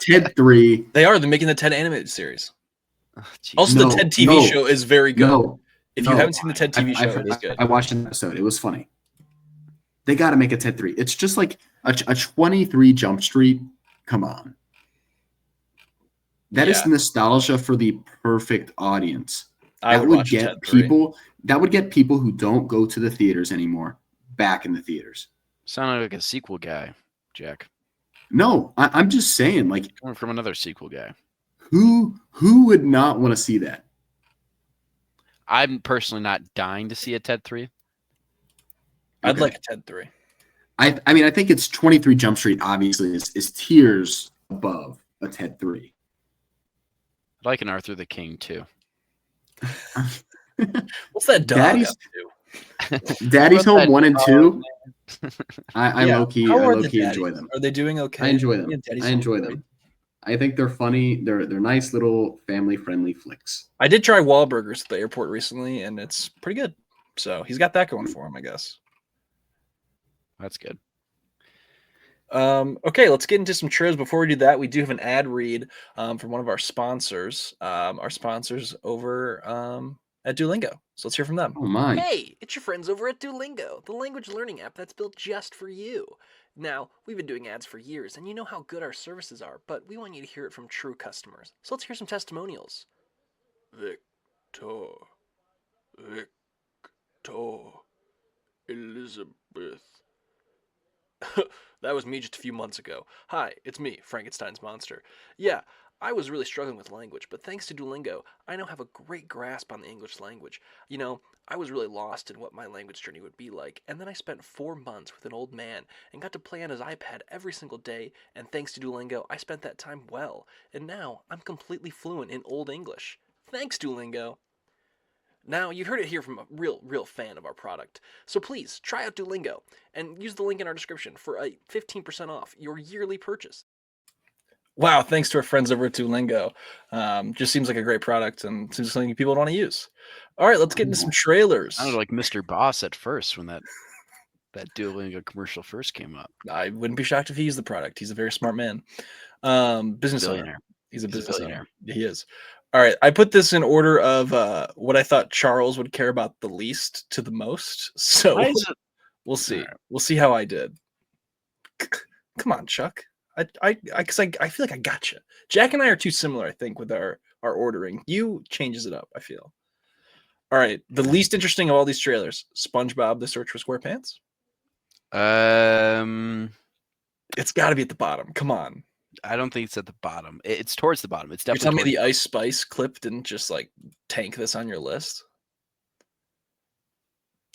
[SPEAKER 10] Ted 3.
[SPEAKER 8] They're making the Ted animated series. Oh, also, the Ted TV show is very good. If you haven't seen the Ted TV show, it is good.
[SPEAKER 10] I watched an episode. It was funny. They got to make a Ted 3. It's just like a 23 Jump Street. Come on. That is nostalgia for the perfect audience. That would get people who don't go to the theaters anymore back in the theaters.
[SPEAKER 9] Sounded like a sequel guy, Jack.
[SPEAKER 10] No, I'm just saying, like,
[SPEAKER 9] coming from another sequel guy.
[SPEAKER 10] Who would not want to see that?
[SPEAKER 9] I'm personally not dying to see a Ted 3.
[SPEAKER 8] I'd like a Ted 3.
[SPEAKER 10] I mean, I think it's 23 Jump Street, obviously, is tiers above a Ted 3.
[SPEAKER 9] I'd like an Arthur the King, too.
[SPEAKER 8] What's that dog up
[SPEAKER 10] to? Daddy's Home 1 and 2. I low-key enjoy them.
[SPEAKER 8] Are they doing okay?
[SPEAKER 10] I enjoy them. I think they're funny. They're nice little family-friendly flicks.
[SPEAKER 8] I did try Wahlburgers at the airport recently, and it's pretty good. So he's got that going for him, I guess.
[SPEAKER 9] That's good.
[SPEAKER 8] Okay, let's get into some trailers. Before we do that, we do have an ad read from one of our sponsors. Our sponsors over at Duolingo. So let's hear from them.
[SPEAKER 10] Oh my!
[SPEAKER 3] Hey, it's your friends over at Duolingo, the language learning app that's built just for you. Now, we've been doing ads for years, and you know how good our services are, but we want you to hear it from true customers. So let's hear some testimonials. Victor, Elizabeth. That was me just a few months ago. Hi, it's me, Frankenstein's monster. Yeah, I was really struggling with language, but thanks to Duolingo, I now have a great grasp on the English language. You know, I was really lost in what my language journey would be like, and then I spent 4 months with an old man and got to play on his iPad every single day, and thanks to Duolingo, I spent that time well, and now I'm completely fluent in Old English. Thanks, Duolingo! Now, you heard it here from a real fan of our product. So please, try out Duolingo, and use the link in our description for a 15% off your yearly purchase.
[SPEAKER 8] Wow, thanks to our friends over at Duolingo. Just seems like a great product and seems like something people want to use. All right, let's get into some trailers.
[SPEAKER 9] Sounded like Mr. Boss at first when that Duolingo commercial first came up.
[SPEAKER 8] I wouldn't be shocked if he used the product. He's a very smart man. Business owner. He's a business owner. He is. All right, I put this in order of what I thought Charles would care about the least to the most. So we'll see. Right. We'll see how I did. Come on, Chuck. I feel like I got you. Jack and I are too similar, I think, with our ordering. You changes it up, I feel. All right, the least interesting of all these trailers: SpongeBob: The Search for SquarePants. It's got to be at the bottom. Come on.
[SPEAKER 9] I don't think it's at the bottom. It's towards the bottom. It's definitely.
[SPEAKER 8] You're telling me the Ice Spice clip didn't just like tank this on your list?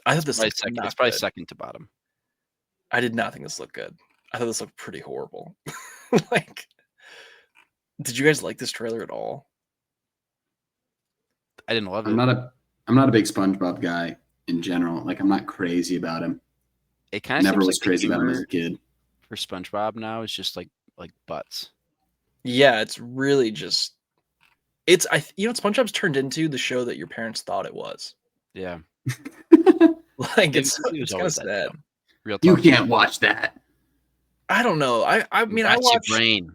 [SPEAKER 8] I thought this
[SPEAKER 9] it's probably second to bottom.
[SPEAKER 8] I did not think this looked good. I thought this looked pretty horrible. Like, did you guys like this trailer at all?
[SPEAKER 9] I didn't love it.
[SPEAKER 10] I'm not a big SpongeBob guy in general. Like, I'm not crazy about him.
[SPEAKER 9] It kind of
[SPEAKER 10] never was crazy about him as a kid.
[SPEAKER 9] For SpongeBob now, it's just like butts.
[SPEAKER 8] Yeah, it's really just SpongeBob's turned into the show that your parents thought it was.
[SPEAKER 9] Yeah.
[SPEAKER 8] Like it's kind of sad.
[SPEAKER 9] Real
[SPEAKER 10] You
[SPEAKER 9] talk.
[SPEAKER 10] can't watch that.
[SPEAKER 3] I don't know. I mean, I
[SPEAKER 9] That's your
[SPEAKER 3] watched
[SPEAKER 9] brain.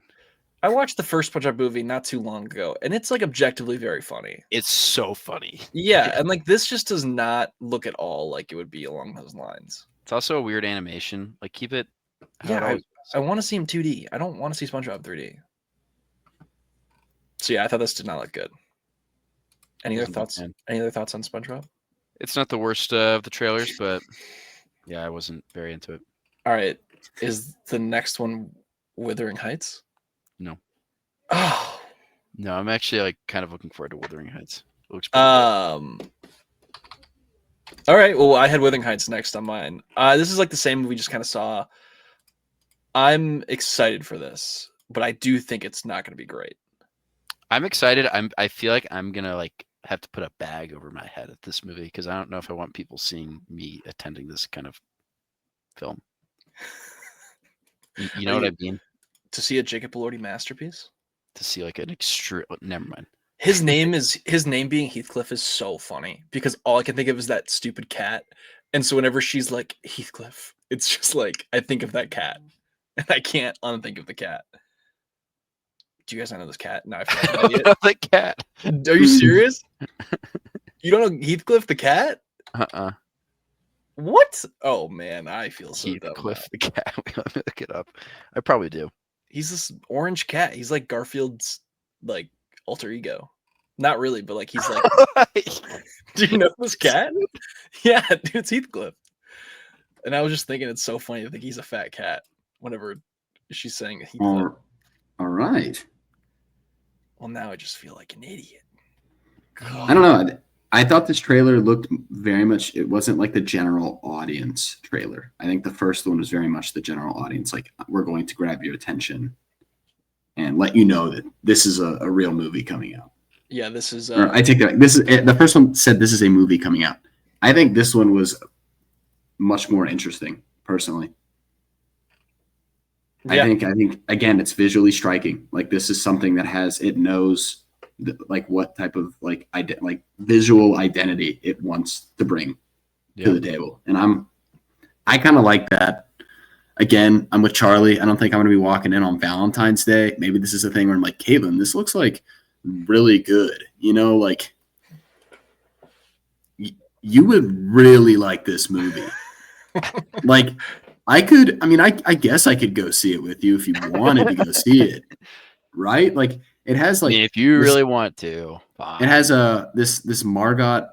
[SPEAKER 3] I watched the first SpongeBob movie not too long ago, and it's like objectively very funny.
[SPEAKER 9] It's so funny.
[SPEAKER 3] Yeah, and like this just does not look at all like it would be along those lines.
[SPEAKER 9] It's also a weird animation. Like keep it. how it
[SPEAKER 3] Yeah,
[SPEAKER 9] always
[SPEAKER 3] I want to see him 2D. I don't want to see SpongeBob 3D. So yeah, I thought this did not look good. Any other
[SPEAKER 9] Wasn't a
[SPEAKER 3] thoughts?
[SPEAKER 9] fan.
[SPEAKER 3] Any other thoughts on SpongeBob?
[SPEAKER 9] It's not the worst of the trailers, but yeah, I wasn't very into it.
[SPEAKER 3] All right, is the next one Wuthering Heights?
[SPEAKER 9] No.
[SPEAKER 3] Oh,
[SPEAKER 9] No, I'm actually like kind of looking forward to Wuthering Heights. It looks pretty good.
[SPEAKER 3] All right. Well, I had Wuthering Heights next on mine. This is like the same movie we just kind of saw. I'm excited for this, but I do think it's not going to be great.
[SPEAKER 9] I'm excited. I feel like I'm gonna like have to put a bag over my head at this movie because I don't know if I want people seeing me attending this kind of film. You know what I mean?
[SPEAKER 3] To see a Jacob Elordi masterpiece.
[SPEAKER 9] To see like an extreme. Never mind.
[SPEAKER 3] His name being Heathcliff is so funny because all I can think of is that stupid cat. And so whenever she's like Heathcliff, it's just like I think of that cat. And I can't unthink of the cat. Do you guys not know this cat? No, I forgot
[SPEAKER 9] The cat.
[SPEAKER 3] Are you serious? You don't know Heathcliff the cat? What? Oh man, I feel so dumb.
[SPEAKER 9] Heathcliff the cat. Let me look it up. I probably do.
[SPEAKER 3] He's this orange cat. He's like Garfield's like alter ego. Not really, but like he's like. Do you know this cat? Yeah, dude, it's Heathcliff. And I was just thinking, it's so funny to think he's a fat cat. Whenever she's saying Heathcliff.
[SPEAKER 10] All right.
[SPEAKER 3] Well, now I just feel like an idiot.
[SPEAKER 10] I don't know. I thought this trailer looked very much. It wasn't like the general audience trailer. I think the first one was very much the general audience. Like we're going to grab your attention and let you know that this is a real movie coming out.
[SPEAKER 3] Yeah, this is.
[SPEAKER 10] Or I take that. This is the first one said this is a movie coming out. I think this one was much more interesting, personally.
[SPEAKER 3] Yeah.
[SPEAKER 10] I think again, it's visually striking. Like this is something that it knows like what type of like visual identity it wants to bring to the table. And I kind of like that. Again, I'm with Charlie. I don't think I'm going to be walking in on Valentine's Day. Maybe this is a thing where I'm like, Caitlin, this looks like really good. You know, like you would really like this movie. Like I guess I could go see it with you if you wanted to go see it. Right? Like it has like
[SPEAKER 9] if you really want to. Fine.
[SPEAKER 10] It has this Margot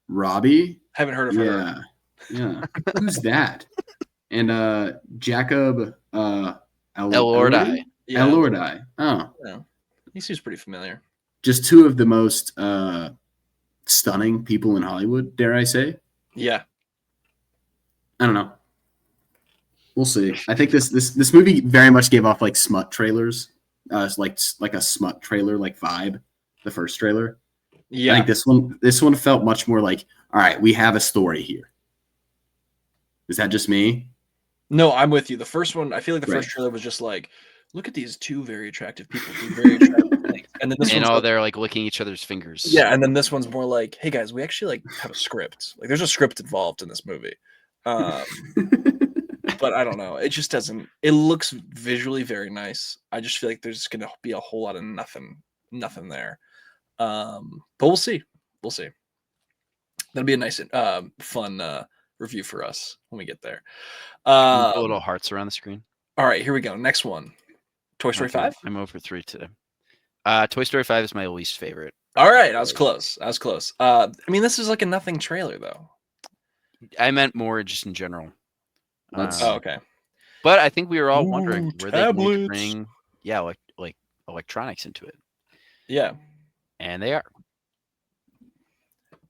[SPEAKER 10] Robbie.
[SPEAKER 3] Haven't heard of her.
[SPEAKER 10] Yeah. Who's that? And Jacob
[SPEAKER 9] Elordi.
[SPEAKER 3] Yeah.
[SPEAKER 10] Elordi. Oh.
[SPEAKER 3] Yeah. He seems pretty familiar.
[SPEAKER 10] Just two of the most stunning people in Hollywood, dare I say.
[SPEAKER 3] Yeah.
[SPEAKER 10] I don't know. We'll see. I think this movie very much gave off like smut trailers. Like a smut trailer like vibe, the first trailer.
[SPEAKER 3] Yeah.
[SPEAKER 10] I think this one felt much more like, all right, we have a story here. Is that just me?
[SPEAKER 3] No, I'm with you. The first one, I feel like the first trailer was just like, look at these two very attractive people do very attractive things. And then this one's
[SPEAKER 9] they're like licking each other's fingers.
[SPEAKER 3] Yeah, and then this one's more like, hey guys, we actually like have a script. Like there's a script involved in this movie. But I don't know. It just doesn't. It looks visually very nice. I just feel like there's gonna be a whole lot of nothing there. But we'll see. We'll see. That'll be a nice, fun review for us when we get there.
[SPEAKER 9] Little hearts around the screen.
[SPEAKER 3] All right, here we go. Next one. Toy Story 5.
[SPEAKER 9] I'm over 3 today. Toy Story 5 is my least favorite.
[SPEAKER 3] All right, I was close. I mean, this is like a nothing trailer though.
[SPEAKER 9] I meant more just in general.
[SPEAKER 3] Okay.
[SPEAKER 9] But I think we were all wondering were they going to
[SPEAKER 3] tablets.
[SPEAKER 9] bring like electronics into it.
[SPEAKER 3] Yeah.
[SPEAKER 9] And they are.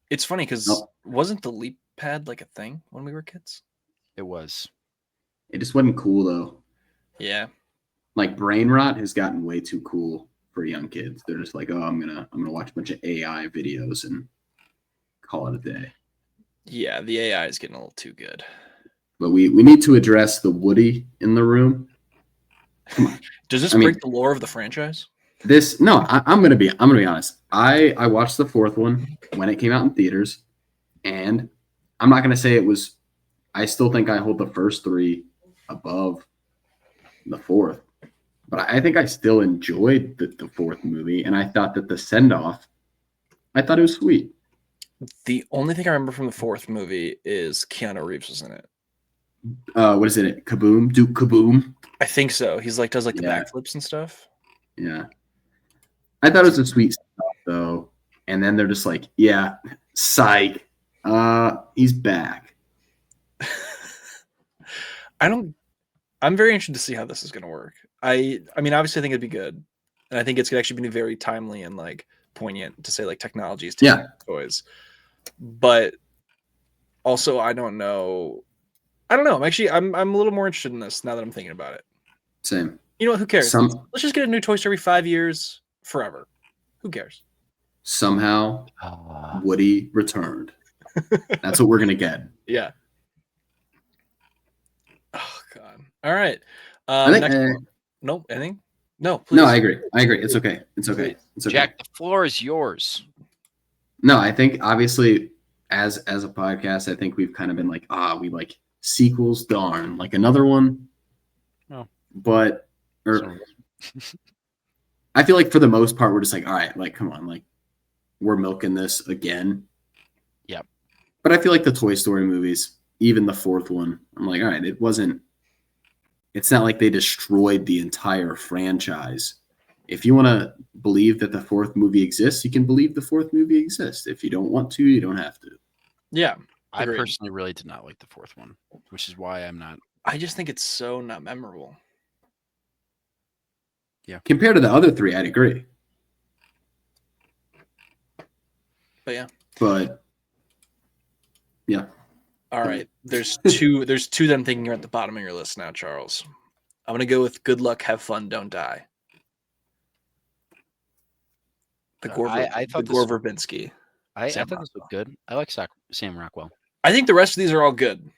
[SPEAKER 3] It's funny because wasn't the leap pad like a thing when we were kids?
[SPEAKER 9] It was.
[SPEAKER 10] It just wasn't cool though.
[SPEAKER 3] Yeah.
[SPEAKER 10] Like brain rot has gotten way too cool for young kids. They're just like, oh, I'm gonna watch a bunch of AI videos and call it a day.
[SPEAKER 3] Yeah, the AI is getting a little too good.
[SPEAKER 10] But we need to address the Woody in the room. Come on.
[SPEAKER 3] Does this break the lore of the franchise?
[SPEAKER 10] I'm gonna be honest. I watched the fourth one when it came out in theaters, and I'm not gonna say it was I still think I hold the first three above the fourth. But I think I still enjoyed the fourth movie, and I thought that the send-off, I thought it was sweet.
[SPEAKER 8] The only thing I remember from the fourth movie is Keanu Reeves was in it.
[SPEAKER 10] What is it? Kaboom? Duke Kaboom?
[SPEAKER 8] I think so. He's like does like the
[SPEAKER 10] Yeah.
[SPEAKER 8] backflips and stuff.
[SPEAKER 10] Yeah. I thought it was a sweet stuff, though. And then they're just like, yeah, psych. He's back.
[SPEAKER 8] I'm very interested to see how this is going to work. I mean, obviously, I think it'd be good, and I think it's going to actually be very timely and like poignant to say like technology is taking toys. But also, I don't know. I'm a little more interested in this now that I'm thinking about it.
[SPEAKER 10] Same.
[SPEAKER 8] You know what? Who cares? Let's just get a new toy story every 5 years, forever. Who cares?
[SPEAKER 10] Somehow, Woody returned. That's what we're gonna get.
[SPEAKER 8] Yeah. Oh God. All right. Next one. Nope. Anything? No. Please.
[SPEAKER 10] No, I agree. It's okay. It's okay. It's okay.
[SPEAKER 9] Jack, the floor is yours.
[SPEAKER 10] No, I think obviously as a podcast, I think we've kind of been like, we like sequels, darn, like another one.
[SPEAKER 9] Oh.
[SPEAKER 10] But I feel like for the most part, we're just like, all right, like come on, like we're milking this again.
[SPEAKER 9] Yep.
[SPEAKER 10] But I feel like the Toy Story movies, even the fourth one, I'm like, all right, it's not like they destroyed the entire franchise. If you want to believe that the fourth movie exists, you can believe the fourth movie exists. If you don't want to, you don't have to.
[SPEAKER 8] Yeah.
[SPEAKER 9] I personally really did not like the fourth one, which is why I'm not.
[SPEAKER 8] I just think it's so not memorable.
[SPEAKER 9] Yeah.
[SPEAKER 10] Compared to the other three, I'd agree.
[SPEAKER 8] But yeah.
[SPEAKER 10] But yeah.
[SPEAKER 8] All right. There's two that I'm thinking are at the bottom of your list now, Charles. I'm gonna go with Good Luck, Have Fun, Don't Die. The Gore Verbinski.
[SPEAKER 9] I thought this looked good. I like Sam Rockwell.
[SPEAKER 8] I think the rest of these are all good.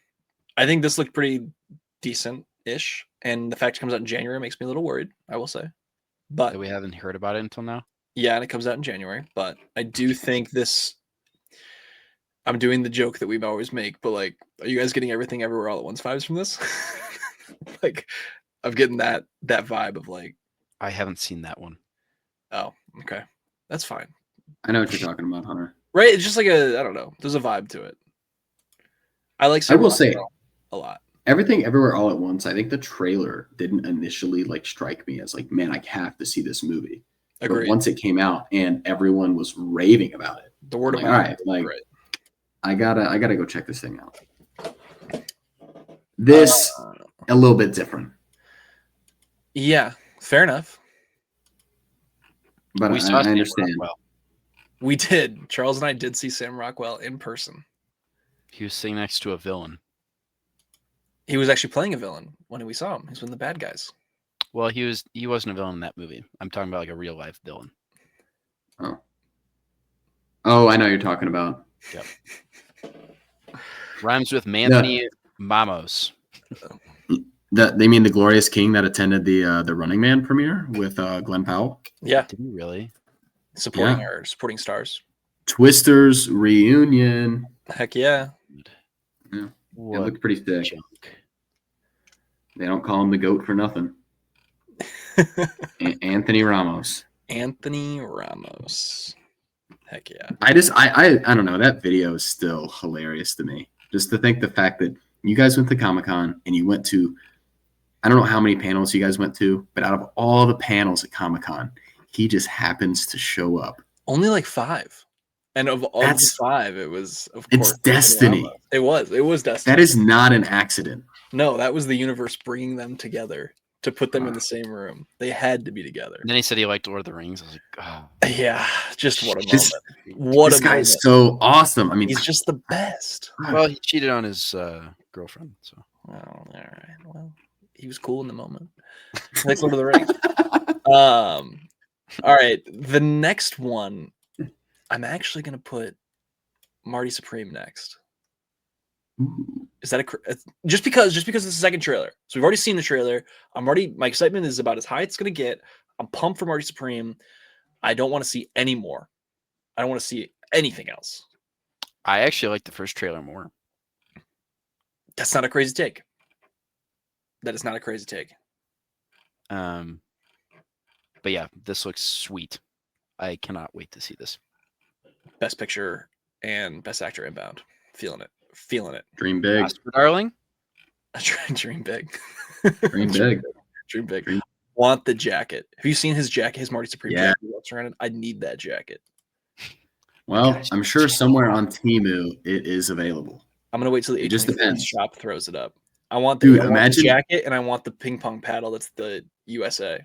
[SPEAKER 8] I think this looked pretty decent-ish, and the fact it comes out in January makes me a little worried, I will say. But
[SPEAKER 9] that we haven't heard about it until now.
[SPEAKER 8] Yeah, and it comes out in January. But I do think this. I'm doing the joke that we always make, but like, are you guys getting Everything Everywhere All at Once vibes from this? Like, I'm getting that vibe of like.
[SPEAKER 9] I haven't seen that one.
[SPEAKER 8] Oh, okay, that's fine.
[SPEAKER 10] I know what you're talking about, Hunter.
[SPEAKER 8] Right? It's just like I don't know. There's a vibe to it. I will say a lot.
[SPEAKER 10] Everything Everywhere All at Once. I think the trailer didn't initially like strike me as like, man, I have to see this movie.
[SPEAKER 8] Agreed.
[SPEAKER 10] But once it came out and everyone was raving about it,
[SPEAKER 8] the word of
[SPEAKER 10] mouth. All right, like I gotta go check this thing out. This a little bit different.
[SPEAKER 8] Yeah, fair enough.
[SPEAKER 10] But I understand.
[SPEAKER 8] We did. Charles and I did see Sam Rockwell in person.
[SPEAKER 9] He was sitting next to a villain.
[SPEAKER 8] He was actually playing a villain when we saw him. He's one of the bad guys.
[SPEAKER 9] Well, he wasn't a villain in that movie. I'm talking about like a real life villain.
[SPEAKER 10] Oh, I know you're talking about.
[SPEAKER 9] Yep. Rhymes with Manthony Mamos.
[SPEAKER 10] They mean the Glorious King that attended the Running Man premiere with Glenn Powell?
[SPEAKER 8] Yeah.
[SPEAKER 9] Did he really?
[SPEAKER 8] Supporting stars.
[SPEAKER 10] Twisters reunion.
[SPEAKER 8] Heck yeah.
[SPEAKER 10] Yeah. It looked pretty sick. Junk. They don't call him the GOAT for nothing. Anthony Ramos.
[SPEAKER 8] Anthony Ramos. Heck yeah.
[SPEAKER 10] I don't know. That video is still hilarious to me. Just to think the fact that you guys went to Comic-Con and you went to, I don't know how many panels you guys went to, but out of all the panels at Comic-Con, he just happens to show up.
[SPEAKER 8] Only like 5. And of all the 5, it was, of course.
[SPEAKER 10] It's destiny.
[SPEAKER 8] It was destiny.
[SPEAKER 10] That is not an accident.
[SPEAKER 8] No, that was the universe bringing them together to put them in the same room. They had to be together.
[SPEAKER 9] And then he said he liked Lord of the Rings. I was like, oh.
[SPEAKER 8] Yeah, just what a moment.
[SPEAKER 10] This guy is so awesome. I mean,
[SPEAKER 8] he's just the best.
[SPEAKER 9] Well, he cheated on his girlfriend. So.
[SPEAKER 8] Oh, all right. Well, he was cool in the moment. Like Lord of the Rings. All right. The next one, I'm actually going to put Marty Supreme next.
[SPEAKER 10] Ooh.
[SPEAKER 8] Is that just because it's the second trailer? So we've already seen the trailer. My excitement is about as high it's going to get. I'm pumped for Marty Supreme. I don't want to see any more. I don't want to see anything else.
[SPEAKER 9] I actually like the first trailer more.
[SPEAKER 3] That's not a crazy take. That is not a crazy take.
[SPEAKER 9] But yeah, this looks sweet. I cannot wait to see this.
[SPEAKER 3] Best Picture and Best Actor inbound. Feeling it.
[SPEAKER 10] Dream big.
[SPEAKER 9] Oscar, darling.
[SPEAKER 3] Dream big.
[SPEAKER 10] Dream big.
[SPEAKER 3] Dream big.
[SPEAKER 10] Dream-
[SPEAKER 3] Want the jacket. Have you seen his jacket, his Marty Supreme
[SPEAKER 10] Yeah.
[SPEAKER 3] jacket he walks around in? I need that jacket.
[SPEAKER 10] Well, I'm sure somewhere on Temu it is available.
[SPEAKER 3] I'm gonna wait till the
[SPEAKER 10] It just
[SPEAKER 3] A24
[SPEAKER 10] depends.
[SPEAKER 3] shop throws it up. I want
[SPEAKER 10] Dude,
[SPEAKER 3] the
[SPEAKER 10] imagine-
[SPEAKER 3] jacket and I want the ping pong paddle that's the USA.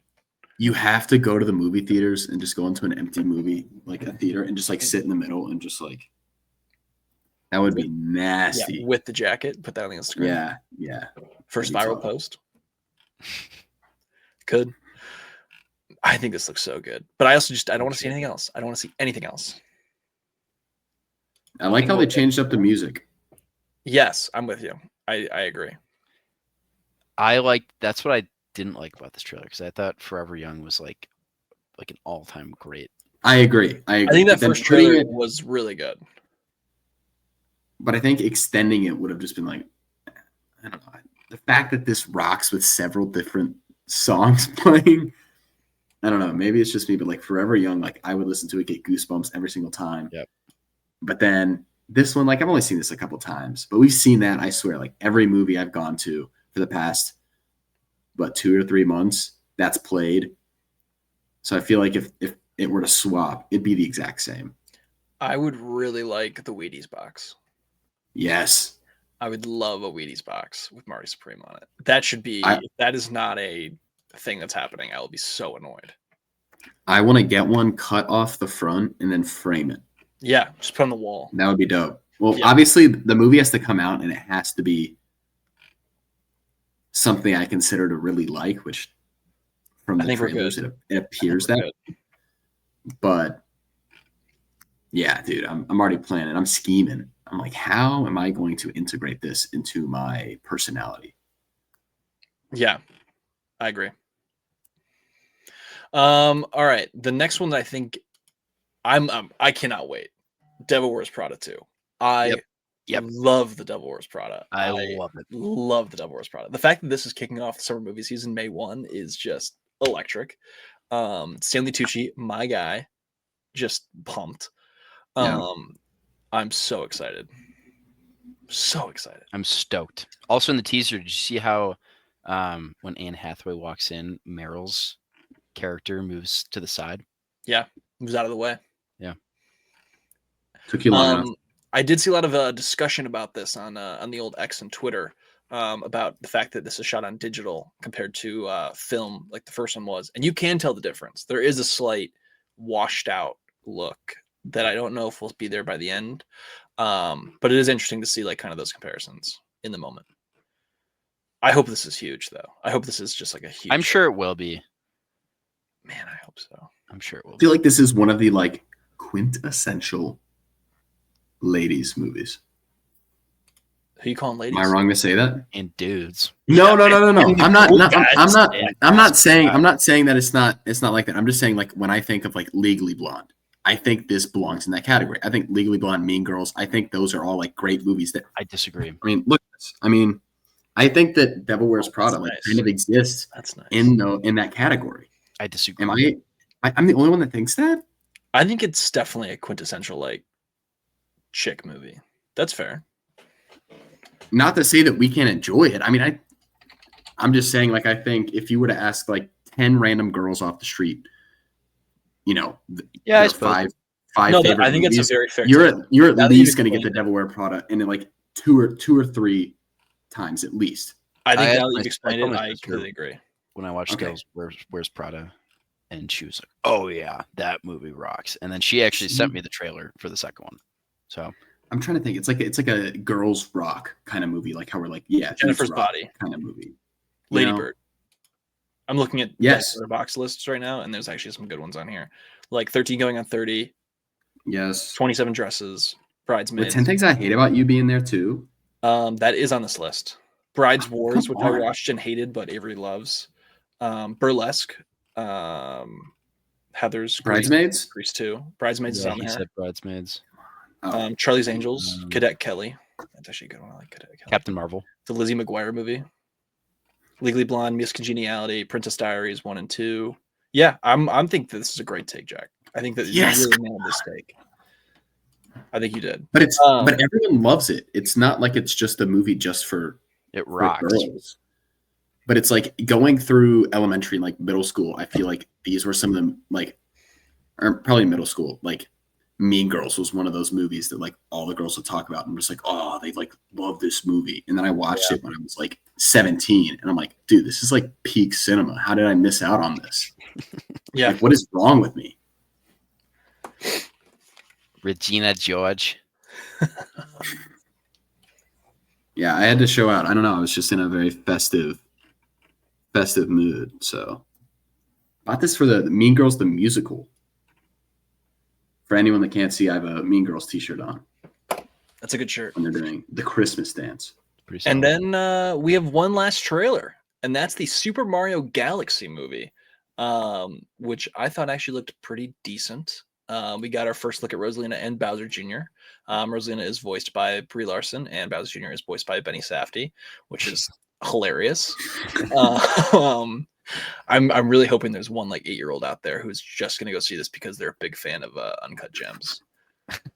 [SPEAKER 10] You have to go to the movie theaters and just go into an empty movie, like a theater, and just like sit in the middle and just like that would be nasty.
[SPEAKER 3] Yeah, with the jacket. Put that on the Instagram.
[SPEAKER 10] Yeah.
[SPEAKER 3] First
[SPEAKER 10] That'd be
[SPEAKER 3] viral
[SPEAKER 10] tough.
[SPEAKER 3] post. Good. I think this looks so good. But I also I don't want to see anything else. I don't want to see anything else.
[SPEAKER 10] I like how they changed up the music.
[SPEAKER 3] Yes, I'm with you. I agree.
[SPEAKER 9] That's what I didn't like about this trailer, because I thought Forever Young was like an all-time great.
[SPEAKER 10] I agree.
[SPEAKER 3] I think that
[SPEAKER 10] But then
[SPEAKER 3] first trailer
[SPEAKER 10] putting it-
[SPEAKER 3] was really good.
[SPEAKER 10] But I think extending it would have just been like, I don't know. The fact that this rocks with several different songs playing, I don't know. Maybe it's just me, but like Forever Young, like I would listen to it, get goosebumps every single time.
[SPEAKER 9] Yep.
[SPEAKER 10] But then this one, like I've only seen this a couple times, but we've seen that, I swear, like every movie I've gone to for the past, 2 or 3 months, that's played. So I feel like if it were to swap, it'd be the exact same.
[SPEAKER 3] I would really like the Wheaties box.
[SPEAKER 10] Yes.
[SPEAKER 3] I would love a Wheaties box with Marty Supreme on it. That should be, if that is not a thing that's happening, I will be so annoyed.
[SPEAKER 10] I want to get one, cut off the front, and then frame it.
[SPEAKER 3] Yeah, just put on the wall.
[SPEAKER 10] That would be dope. Well,
[SPEAKER 3] Yeah.
[SPEAKER 10] obviously the movie has to come out and it has to be something I consider to really like, which from
[SPEAKER 3] I
[SPEAKER 10] the
[SPEAKER 3] think we're
[SPEAKER 10] trailers
[SPEAKER 3] good.
[SPEAKER 10] it appears
[SPEAKER 3] We're
[SPEAKER 10] that. But yeah, dude, I'm already planning. I'm scheming. I'm like, how am I going to integrate this into my personality?
[SPEAKER 3] Yeah, I agree. All right. The next one that I think I cannot wait. Devil Wears Prada 2. I
[SPEAKER 9] Yep.
[SPEAKER 3] love the Devil Wears Prada.
[SPEAKER 9] I love it.
[SPEAKER 3] Love the Devil Wears Prada. The fact that this is kicking off the summer movie season May 1 is just electric. Stanley Tucci, my guy, just pumped.
[SPEAKER 10] Yeah.
[SPEAKER 3] I'm so excited. So excited.
[SPEAKER 9] I'm stoked. Also in the teaser, did you see how when Anne Hathaway walks in, Meryl's character moves to the side?
[SPEAKER 3] Yeah, moves out of the way.
[SPEAKER 9] Yeah.
[SPEAKER 10] Took you long enough.
[SPEAKER 3] I did see a lot of discussion about this on the old X and Twitter about the fact that this is shot on digital compared to film, like the first one was, and you can tell the difference. There is a slight washed out look that I don't know if will be there by the end, but it is interesting to see like kind of those comparisons in the moment. I hope this is huge, though. I hope this is just like a huge.
[SPEAKER 9] I'm sure it will be.
[SPEAKER 3] Man, I hope so.
[SPEAKER 9] I'm sure it will
[SPEAKER 10] I
[SPEAKER 9] be.
[SPEAKER 10] feel like this is one of the like quintessential ladies movies.
[SPEAKER 3] Who you calling ladies?
[SPEAKER 10] Am I wrong to say that?
[SPEAKER 9] And dudes.
[SPEAKER 10] No. I'm not.
[SPEAKER 3] Yeah.
[SPEAKER 10] I'm not saying that it's not like that. I'm just saying like when I think of like Legally Blonde, I think this belongs in that category. I think Legally Blonde, Mean Girls, I think those are all like great movies that
[SPEAKER 9] I disagree.
[SPEAKER 10] I mean, look at this. I mean, I think that Devil Wears
[SPEAKER 3] That's
[SPEAKER 10] Prada like
[SPEAKER 3] nice.
[SPEAKER 10] kind of exists
[SPEAKER 3] That's nice.
[SPEAKER 10] in that category.
[SPEAKER 9] I disagree.
[SPEAKER 10] Am I'm the only one that thinks that?
[SPEAKER 3] I think it's definitely a quintessential like chick movie. That's fair.
[SPEAKER 10] Not to say that we can't enjoy it. I mean, I'm just saying like I think if you were to ask like 10 random girls off the street, you know,
[SPEAKER 9] Yeah, I
[SPEAKER 10] their
[SPEAKER 9] suppose.
[SPEAKER 10] five
[SPEAKER 3] No,
[SPEAKER 10] favorite
[SPEAKER 3] I think
[SPEAKER 10] movies,
[SPEAKER 3] it's a very fair.
[SPEAKER 10] you're
[SPEAKER 3] take.
[SPEAKER 10] at
[SPEAKER 3] Now that
[SPEAKER 10] least
[SPEAKER 3] you
[SPEAKER 10] going to get
[SPEAKER 3] explained
[SPEAKER 10] the
[SPEAKER 3] it.
[SPEAKER 10] Devil Wear Prada and then like two or three times at least.
[SPEAKER 3] I think
[SPEAKER 9] I
[SPEAKER 3] now
[SPEAKER 9] had
[SPEAKER 3] that
[SPEAKER 9] my-
[SPEAKER 3] you've explained
[SPEAKER 9] I
[SPEAKER 3] it,
[SPEAKER 9] told my
[SPEAKER 3] I
[SPEAKER 9] sister-
[SPEAKER 3] completely agree.
[SPEAKER 9] When I watched
[SPEAKER 10] Okay.
[SPEAKER 9] Girls Where's Prada, and she was like, "Oh yeah, that movie rocks." And then she actually sent me the trailer for the second one. So
[SPEAKER 10] I'm trying to think. It's like a girls rock kind of movie, like how we're like, yeah,
[SPEAKER 3] Jennifer's
[SPEAKER 10] dudes rock
[SPEAKER 3] Body.
[SPEAKER 10] kind of movie.
[SPEAKER 3] Lady
[SPEAKER 10] know?
[SPEAKER 3] Bird. I'm looking at
[SPEAKER 10] Yes.
[SPEAKER 3] their box lists right now, and there's actually some good ones on here. Like 13 Going on 30,
[SPEAKER 10] Yes.
[SPEAKER 3] 27 Dresses,
[SPEAKER 10] With
[SPEAKER 3] Bridesmaids.
[SPEAKER 10] 10 Things I Hate About You being there too.
[SPEAKER 3] That is on this list. Brides Wars,
[SPEAKER 10] Come
[SPEAKER 3] which I
[SPEAKER 10] on.
[SPEAKER 3] watched and hated, but Avery loves. Burlesque. Heather's
[SPEAKER 10] Bridesmaids.
[SPEAKER 3] Grease 2. Bridesmaids is
[SPEAKER 9] yeah,
[SPEAKER 3] on
[SPEAKER 9] he
[SPEAKER 3] there.
[SPEAKER 9] said Bridesmaids.
[SPEAKER 10] Oh.
[SPEAKER 3] Charlie's Angels, Cadet Kelly. That's actually a good one. I like it.
[SPEAKER 9] Captain Marvel.
[SPEAKER 3] The Lizzie McGuire movie. Legally Blonde, Miss Congeniality, Princess Diaries 1 and 2. Yeah, I'm thinking this is a great take, Jack. I think that
[SPEAKER 10] Yes.
[SPEAKER 3] you really nailed this take. I think you did.
[SPEAKER 10] But but everyone loves it. It's not like it's just a movie just for
[SPEAKER 9] rocks.
[SPEAKER 10] girls. But it's like going through elementary and like middle school. I feel like these were some of them, like, or probably middle school. Like Mean Girls was one of those movies that like all the girls would talk about, and I'm just like, oh, they like love this movie. And then I watched it when I was like 17, and I'm like, dude, this is like peak cinema. How did I miss out on this?
[SPEAKER 3] Yeah,
[SPEAKER 10] like, what is wrong with me?
[SPEAKER 9] Regina George.
[SPEAKER 10] Yeah, I had to show out. I don't know. I was just in a very festive mood. So bought this for the Mean Girls the musical. For anyone that can't see, I have a Mean Girls t-shirt on.
[SPEAKER 3] That's a good shirt.
[SPEAKER 10] When they're doing the Christmas dance.
[SPEAKER 3] And then we have one last trailer, and that's the Super Mario Galaxy movie, which I thought actually looked pretty decent. We got our first look at Rosalina and Bowser Jr. Rosalina is voiced by Brie Larson, and Bowser Jr. is voiced by Benny Safdie, which is hilarious. I'm really hoping there's one like 8-year-old out there who's just gonna go see this because they're a big fan of Uncut Gems.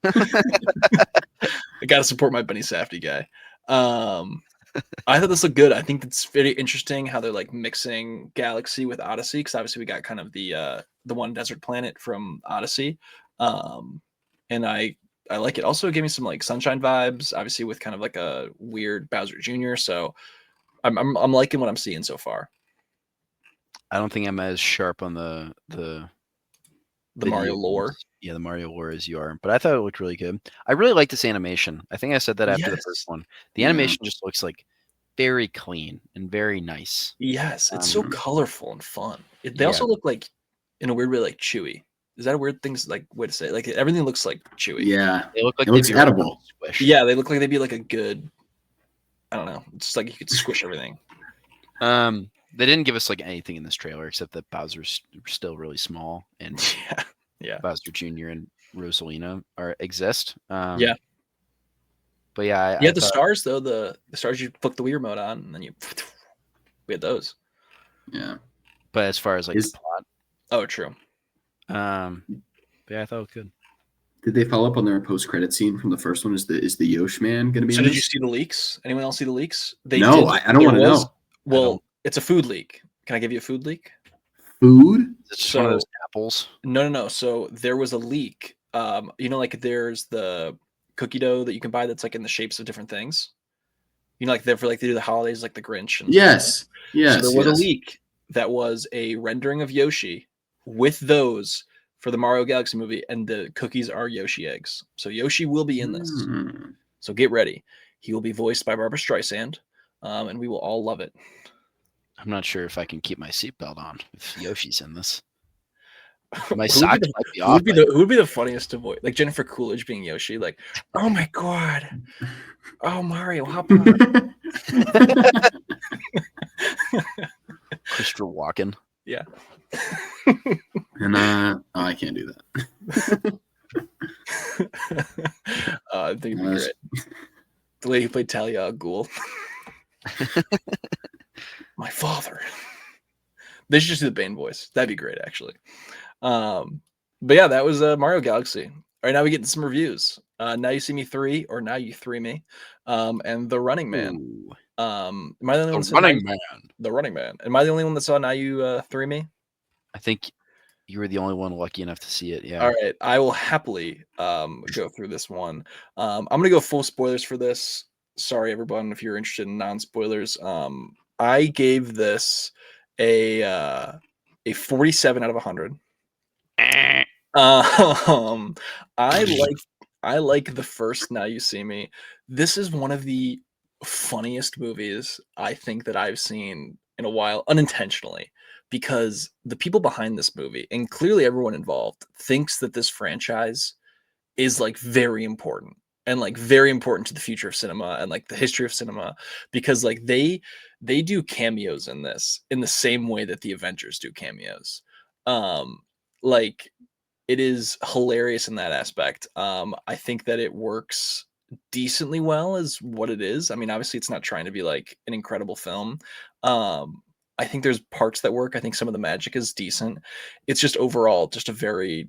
[SPEAKER 3] I gotta support my Benny Safdie guy. I thought this looked good. I think it's very interesting how they're like mixing Galaxy with Odyssey, because obviously we got kind of the one desert planet from Odyssey, and I like it. Also, it gave me some like Sunshine vibes, obviously with kind of like a weird Bowser Jr. So I'm liking what I'm seeing so far.
[SPEAKER 9] I don't think I'm as sharp on the
[SPEAKER 3] Mario lore.
[SPEAKER 9] Yeah, the Mario lore as you are, but I thought it looked really good. I really like this animation. I think I said that after the first one. The animation just looks like very clean and very nice.
[SPEAKER 3] Yes, it's so colorful and fun. They also look like, in a weird way, like chewy. Is that a weird thing? Like, way to say? Like everything looks like chewy.
[SPEAKER 10] Yeah,
[SPEAKER 9] they look like
[SPEAKER 10] it looks edible.
[SPEAKER 3] Yeah, they look like they'd be like a good. I don't know. It's just like you could squish everything.
[SPEAKER 9] They didn't give us like anything in this trailer except that Bowser's still really small, and
[SPEAKER 3] yeah,
[SPEAKER 9] Bowser Jr. and Rosalina exist.
[SPEAKER 3] Yeah.
[SPEAKER 9] But yeah,
[SPEAKER 3] the stars though. The stars you flick the Wii remote on, and then we had those.
[SPEAKER 10] Yeah.
[SPEAKER 9] But as far as like the plot,
[SPEAKER 3] oh, true.
[SPEAKER 9] But yeah, I thought it was good.
[SPEAKER 10] Did they follow up on their post-credit scene from the first one? Is the Yosh man going to be?
[SPEAKER 3] So
[SPEAKER 10] in
[SPEAKER 3] did
[SPEAKER 10] this?
[SPEAKER 3] you see the leaks? Anyone else see the leaks?
[SPEAKER 10] I don't want to know.
[SPEAKER 3] Well, it's a food leak. Can I give you a food leak?
[SPEAKER 10] Food?
[SPEAKER 9] It's just one of those apples.
[SPEAKER 3] No. So there was a leak. Like there's the cookie dough that you can buy that's like in the shapes of different things. Like they do the holidays, like the Grinch. And
[SPEAKER 10] yes.
[SPEAKER 3] So there was a leak that was a rendering of Yoshi with those for the Mario Galaxy movie, and the cookies are Yoshi eggs. So Yoshi will be in this. So get ready. He will be voiced by Barbara Streisand, and we will all love it.
[SPEAKER 9] I'm not sure if I can keep my seatbelt on if Yoshi's in this. My socks might be off.
[SPEAKER 3] Who would be the funniest to voice? Like Jennifer Coolidge being Yoshi. Like, oh my god, oh Mario, hop on.
[SPEAKER 9] Christopher Walken.
[SPEAKER 3] Yeah.
[SPEAKER 10] And I can't do that.
[SPEAKER 3] I think it'd be great. The lady who played Talia al Ghul. My father. They should just do the Bane voice. That'd be great, actually. But yeah, that was Mario Galaxy. All right, now we get into some reviews. Now You See Me 3, or Now You 3 Me, and The Running Man. Am I the only one that saw The Running Man? Am I the only one that saw Now You 3 Me?
[SPEAKER 9] I think you were the only one lucky enough to see it. Yeah.
[SPEAKER 3] All right, I will happily go through this one. I'm gonna go full spoilers for this. Sorry, everyone, if you're interested in non-spoilers. I gave this a 47 out of 100. I like the first Now You See Me. This is one of the funniest movies I think that I've seen in a while, unintentionally, because the people behind this movie, and clearly everyone involved, thinks that this franchise is like very important, and like very important to the future of cinema and like the history of cinema, because like they do cameos in this in the same way that the Avengers do cameos. Like it is hilarious in that aspect. I think that it works
[SPEAKER 8] decently well is what it is. I mean, obviously it's not trying to be like an incredible film. I think there's parts that work. I think some of the magic is decent. It's just overall just a very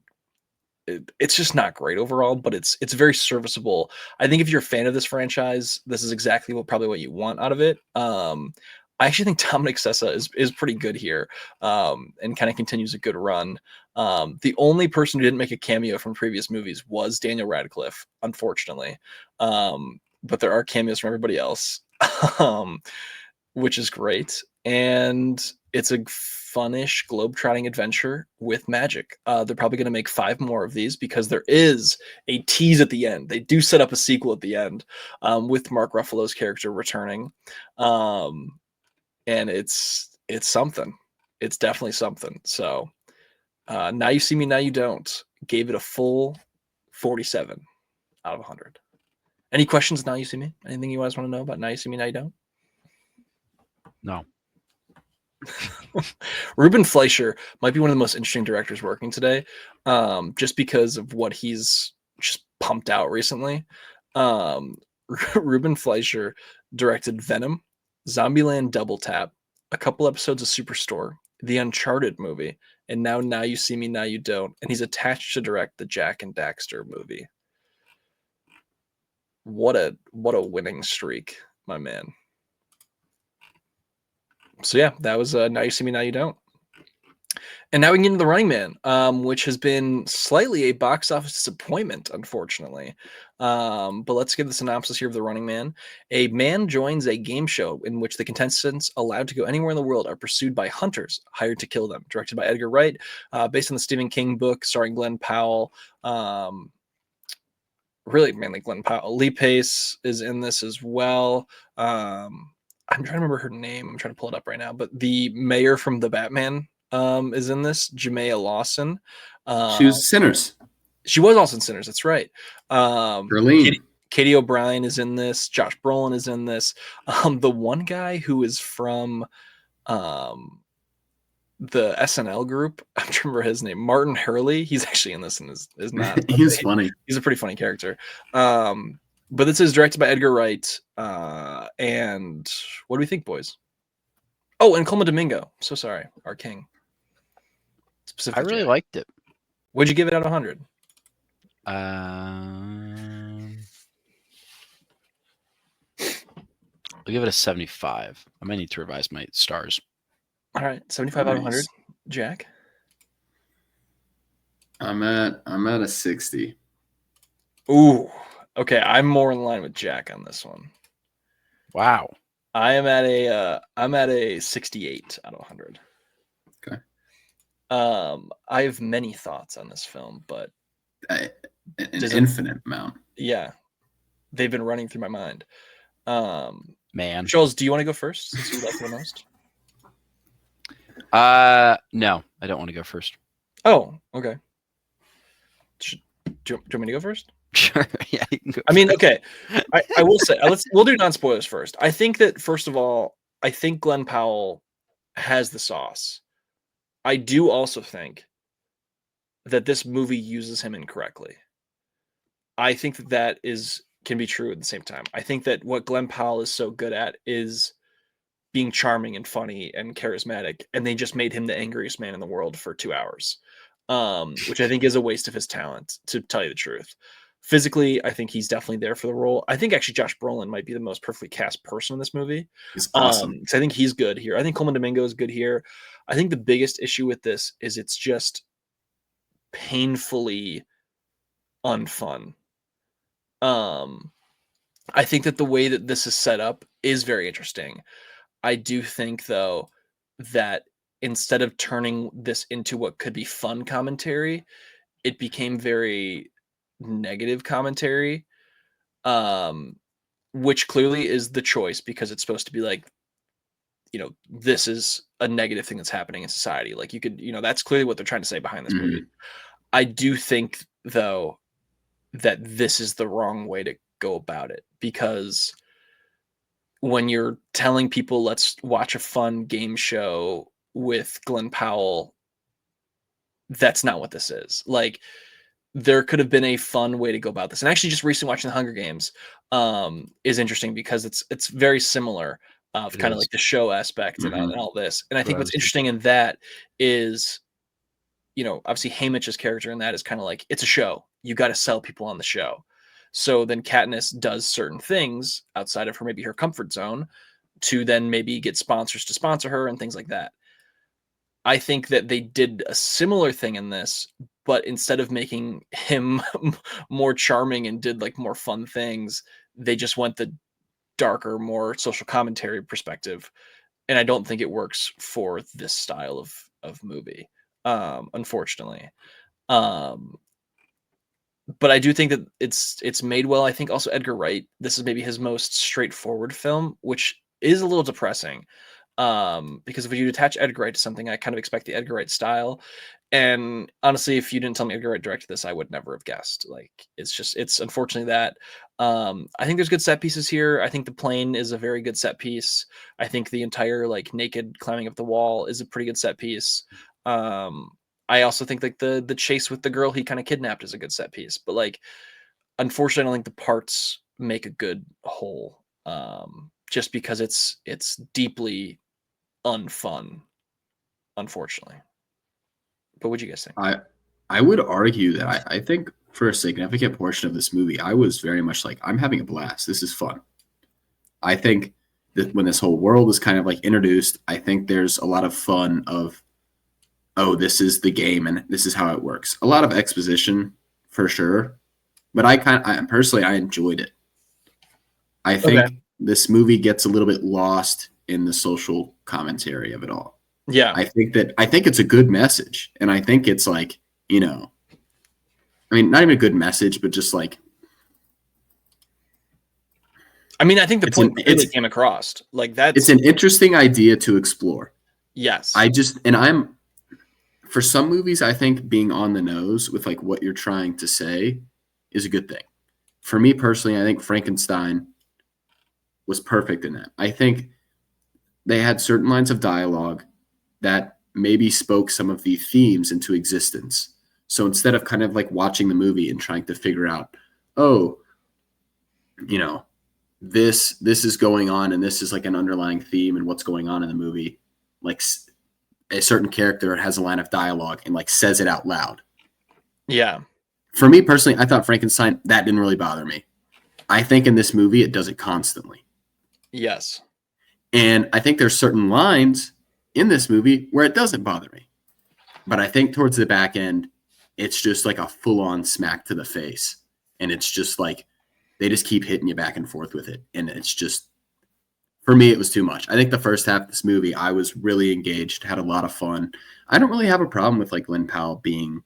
[SPEAKER 8] it's just not great overall, but it's very serviceable. I think if you're a fan of this franchise, this is exactly probably what you want out of it. I actually think Dominic Sessa is pretty good here, and kind of continues a good run. The only person who didn't make a cameo from previous movies was Daniel Radcliffe, unfortunately. But there are cameos from everybody else, um, which is great. And it's a funnish globe-trotting adventure with magic. They're probably going to make 5 more of these because there is a tease at the end. They do set up a sequel at the end, with Mark Ruffalo's character returning, and it's something. It's definitely something. So Now You See Me, Now You Don't gave it a full 47 out of 100. Any questions? Now You See Me? Anything you guys want to know about Now You See Me, Now You Don't?
[SPEAKER 9] No.
[SPEAKER 8] Ruben Fleischer might be one of the most interesting directors working today, just because of what he's just pumped out recently. Ruben Fleischer directed Venom, Zombieland Double Tap, a couple episodes of Superstore, the Uncharted movie, and Now You See Me, Now You Don't. And he's attached to direct the Jack and Daxter movie. What a winning streak, my man. So yeah, that was Now You See Me, Now You Don't. And now we can get into The Running Man, which has been slightly a box office disappointment, unfortunately. But let's give the synopsis here of The Running Man. A man joins a game show in which the contestants allowed to go anywhere in the world are pursued by hunters hired to kill them. Directed by Edgar Wright, based on the Stephen King book, starring Glenn Powell. Really mainly Glenn Powell. Lee Pace is in this as well. I'm trying to remember her name. I'm trying to pull it up right now. But the mayor from the Batman is in this, Jamea Lawson.
[SPEAKER 10] She was Sinners.
[SPEAKER 8] She was also in Sinners. That's right.
[SPEAKER 10] Darlene.
[SPEAKER 8] Katie O'Brien is in this. Josh Brolin is in this. The one guy who is from the SNL group, I'm trying to remember his name, Martin Hurley. He's actually in this and is not.
[SPEAKER 10] He's funny.
[SPEAKER 8] He's a pretty funny character. But this is directed by Edgar Wright. And what do we think, boys? Oh, and Colman Domingo. So sorry, our king.
[SPEAKER 9] I really liked it.
[SPEAKER 8] What'd you give it out of 100?
[SPEAKER 9] I'll give it a 75. I might need to revise my stars.
[SPEAKER 8] All right, 75 out of 100. Jack?
[SPEAKER 10] I'm at a 60.
[SPEAKER 8] Ooh. Okay, I'm more in line with Jack on this one.
[SPEAKER 9] Wow.
[SPEAKER 8] I'm at a 68 out of 100.
[SPEAKER 10] Okay.
[SPEAKER 8] I have many thoughts on this film, but
[SPEAKER 10] An infinite amount.
[SPEAKER 8] Yeah. They've been running through my mind.
[SPEAKER 9] Man.
[SPEAKER 8] Charles, do you want to go first since you like the most?
[SPEAKER 9] No, I don't want to go first.
[SPEAKER 8] Oh, okay. Do you want me to go first?
[SPEAKER 9] Sure. Yeah. You can go
[SPEAKER 8] I mean, okay. I will say we'll do non-spoilers first. I think that first of all, I think Glenn Powell has the sauce. I do also think that this movie uses him incorrectly. I think that can be true at the same time. I think that what Glenn Powell is so good at is being charming and funny and charismatic, and they just made him the angriest man in the world for 2 hours, which I think is a waste of his talent, to tell you the truth. Physically, I think he's definitely there for the role. I think actually Josh Brolin might be the most perfectly cast person in this movie.
[SPEAKER 10] He's awesome.
[SPEAKER 8] So I think he's good here. I think Colman Domingo is good here. I think the biggest issue with this is it's just painfully unfun. I think that the way that this is set up is very interesting. I do think, though, that instead of turning this into what could be fun commentary, it became very negative commentary, which clearly is the choice because it's supposed to be like, this is a negative thing that's happening in society. Like you could, that's clearly what they're trying to say behind this movie. I do think, though, that this is the wrong way to go about it, because when you're telling people, let's watch a fun game show with Glenn Powell, that's not what this is. Like, there could have been a fun way to go about this. And actually, just recently watching the Hunger Games is interesting because it's very similar of
[SPEAKER 9] It
[SPEAKER 8] kind of
[SPEAKER 9] is.
[SPEAKER 8] like the show aspect and
[SPEAKER 10] Mhm.
[SPEAKER 8] all this. And I think
[SPEAKER 9] What I
[SPEAKER 8] what's
[SPEAKER 9] was
[SPEAKER 8] interesting in that is, obviously Haymitch's character in that is kind of like it's a show. You got to sell people on the show. So then Katniss does certain things outside of her comfort zone to then maybe get sponsors to sponsor her and things like that. I think that they did a similar thing in this, but instead of making him more charming and did like more fun things, they just went the darker, more social commentary perspective. And I don't think it works for this style of movie, unfortunately. Um, but I do think that it's made well. I think also Edgar Wright, this is maybe his most straightforward film, which is a little depressing. Because if you attach Edgar Wright to something, I kind of expect the Edgar Wright style. And honestly, if you didn't tell me Edgar Wright directed this, I would never have guessed. Like it's unfortunately that. I think there's good set pieces here. I think the plane is a very good set piece. I think the entire like naked climbing up the wall is a pretty good set piece. Um, I also think like the chase with the girl he kind of kidnapped is a good set piece. But like unfortunately, I don't think the parts make a good whole. Just because it's deeply unfun, unfortunately. But what do you guys think?
[SPEAKER 10] I would argue that I think for a significant portion of this movie, I was very much like, I'm having a blast. This is fun. I think that when this whole world is kind of like introduced, I think there's a lot of fun of, oh, this is the game and this is how it works. A lot of exposition for sure, but I personally I enjoyed it. I think this movie gets a little bit lost in the social commentary of it all.
[SPEAKER 8] Yeah.
[SPEAKER 10] I think it's a good message, and I think it's like, I mean, not even a good message, but just like,
[SPEAKER 8] I mean, I think the
[SPEAKER 10] It's
[SPEAKER 8] point
[SPEAKER 10] an-
[SPEAKER 8] clearly
[SPEAKER 10] it's-
[SPEAKER 8] came across. Like that's
[SPEAKER 10] it's an interesting idea to explore.
[SPEAKER 8] yes.
[SPEAKER 10] I'm for some movies, I think being on the nose with like what you're trying to say is a good thing. For me personally, I think Frankenstein was perfect in that. I think they had certain lines of dialogue that maybe spoke some of the themes into existence. So instead of kind of like watching the movie and trying to figure out, oh, this is going on and this is like an underlying theme and what's going on in the movie, like a certain character has a line of dialogue and like says it out loud.
[SPEAKER 8] Yeah.
[SPEAKER 10] For me personally, I thought Frankenstein, that didn't really bother me. I think in this movie, it does it constantly.
[SPEAKER 8] Yes.
[SPEAKER 10] And I think there's certain lines in this movie where it doesn't bother me. But I think towards the back end, it's just like a full-on smack to the face. And it's just like, they just keep hitting you back and forth with it. And it's just, for me, it was too much. I think the first half of this movie, I was really engaged, had a lot of fun. I don't really have a problem with like Lynn Powell being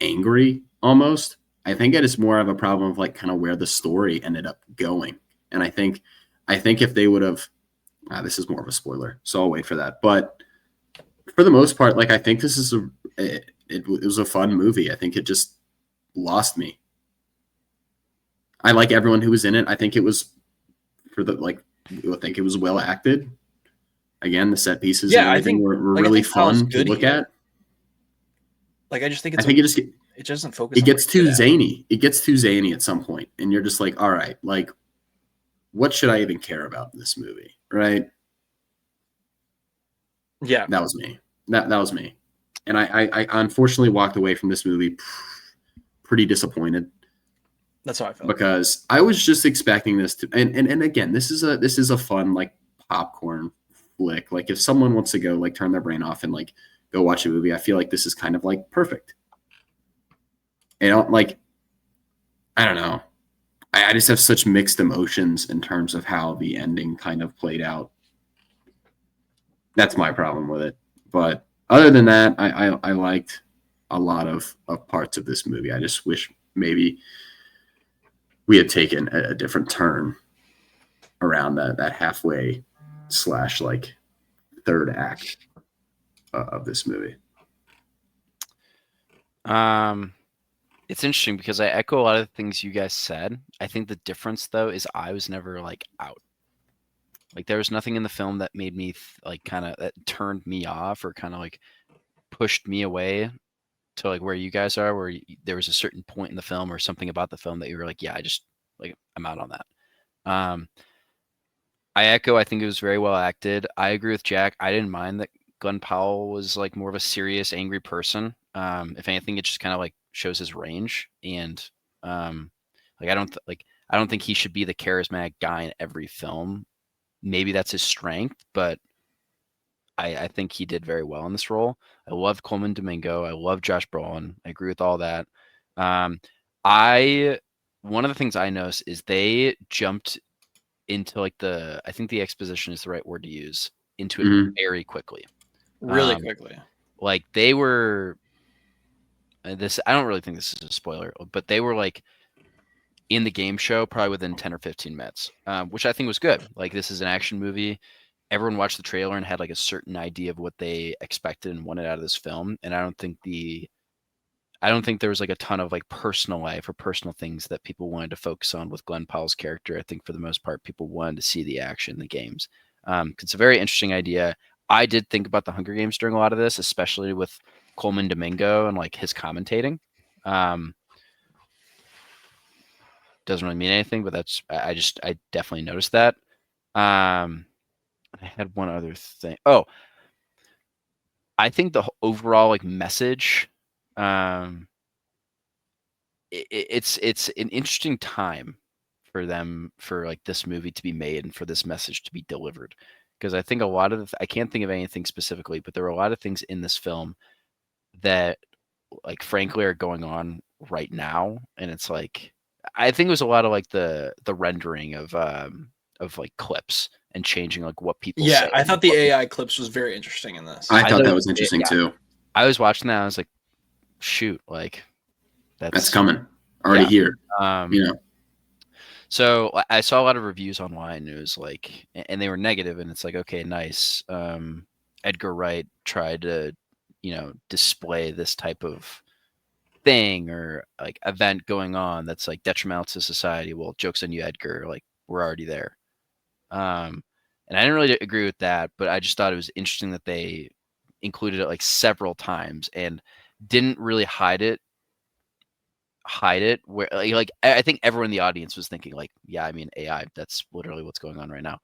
[SPEAKER 10] angry almost. I think it is more of a problem of like kind of where the story ended up going. And I think if they would have, this is more of a spoiler, so I'll wait for that. But for the most part, like I think this is it was a fun movie. I think it just lost me. I like everyone who was in it. I think it was I think it was well acted. Again, the set pieces and everything were really fun to look at.
[SPEAKER 8] Like I just think
[SPEAKER 10] I think
[SPEAKER 8] it doesn't focus.
[SPEAKER 10] It gets too zany. It gets too zany at some point, and you're just like, all right, like, what should I even care about in this movie, right?
[SPEAKER 8] Yeah,
[SPEAKER 10] that was me. That was me, and I unfortunately walked away from this movie pretty disappointed.
[SPEAKER 8] That's how I felt,
[SPEAKER 10] because I was just expecting this to, and again, this is a fun like popcorn flick. Like if someone wants to go like turn their brain off and like go watch a movie, I feel like this is kind of like perfect. I don't know. I just have such mixed emotions in terms of how the ending kind of played out. That's my problem with it. But other than that, I liked a lot of parts of this movie. I just wish maybe we had taken a different turn around that halfway / like third act of this movie.
[SPEAKER 9] It's interesting because I echo a lot of the things you guys said. I think the difference though is I was never like out. Like there was nothing in the film that made me like kind of that turned me off or kind of like pushed me away to like where you guys are, where there was a certain point in the film or something about the film that you were like, yeah, I'm out on that. I echo. I think it was very well acted. I agree with Jack. I didn't mind that Glenn Powell was like more of a serious, angry person. If anything, it just kind of like shows his range. And like I don't think he should be the charismatic guy in every film. Maybe that's his strength, but I think he did very well in this role. I love Coleman Domingo. I love Josh Brolin. I agree with all that. One of the things I noticed is they jumped into like I think the exposition is the right word to use, into it very quickly.
[SPEAKER 3] Really quickly.
[SPEAKER 9] Like they were I don't really think this is a spoiler, but they were like in the game show probably within 10 or 15 minutes, which I think was good. Like this is an action movie. Everyone watched the trailer and had like a certain idea of what they expected and wanted out of this film. And I don't think there was like a ton of like personal life or personal things that people wanted to focus on with Glenn Powell's character. I think for the most part, people wanted to see the action, the games. It's a very interesting idea. I did think about the Hunger Games during a lot of this, especially with Coleman Domingo and like his commentating. Doesn't really mean anything, but I definitely noticed that. I had one other thing. Oh, I think the overall like message, it's an interesting time for like this movie to be made and for this message to be delivered. Because I think a lot of I can't think of anything specifically, but there were a lot of things in this film that like frankly are going on right now. And it's like, I think it was a lot of like the rendering of like clips and changing like what people say.
[SPEAKER 3] I thought the AI clips was very interesting in this.
[SPEAKER 10] I thought that was interesting too.
[SPEAKER 9] I was watching that. I was like, shoot, like
[SPEAKER 10] that's coming already here.
[SPEAKER 9] So I saw a lot of reviews online. It was like, and they were negative, and it's like, okay, nice. Edgar Wright tried to, display this type of thing or like event going on that's like detrimental to society. Well, joke's on you, Edgar. Like we're already there. And I didn't really agree with that, but I just thought it was interesting that they included it like several times and didn't really hide it where like I think everyone in the audience was thinking like, yeah, I mean AI, that's literally what's going on right now.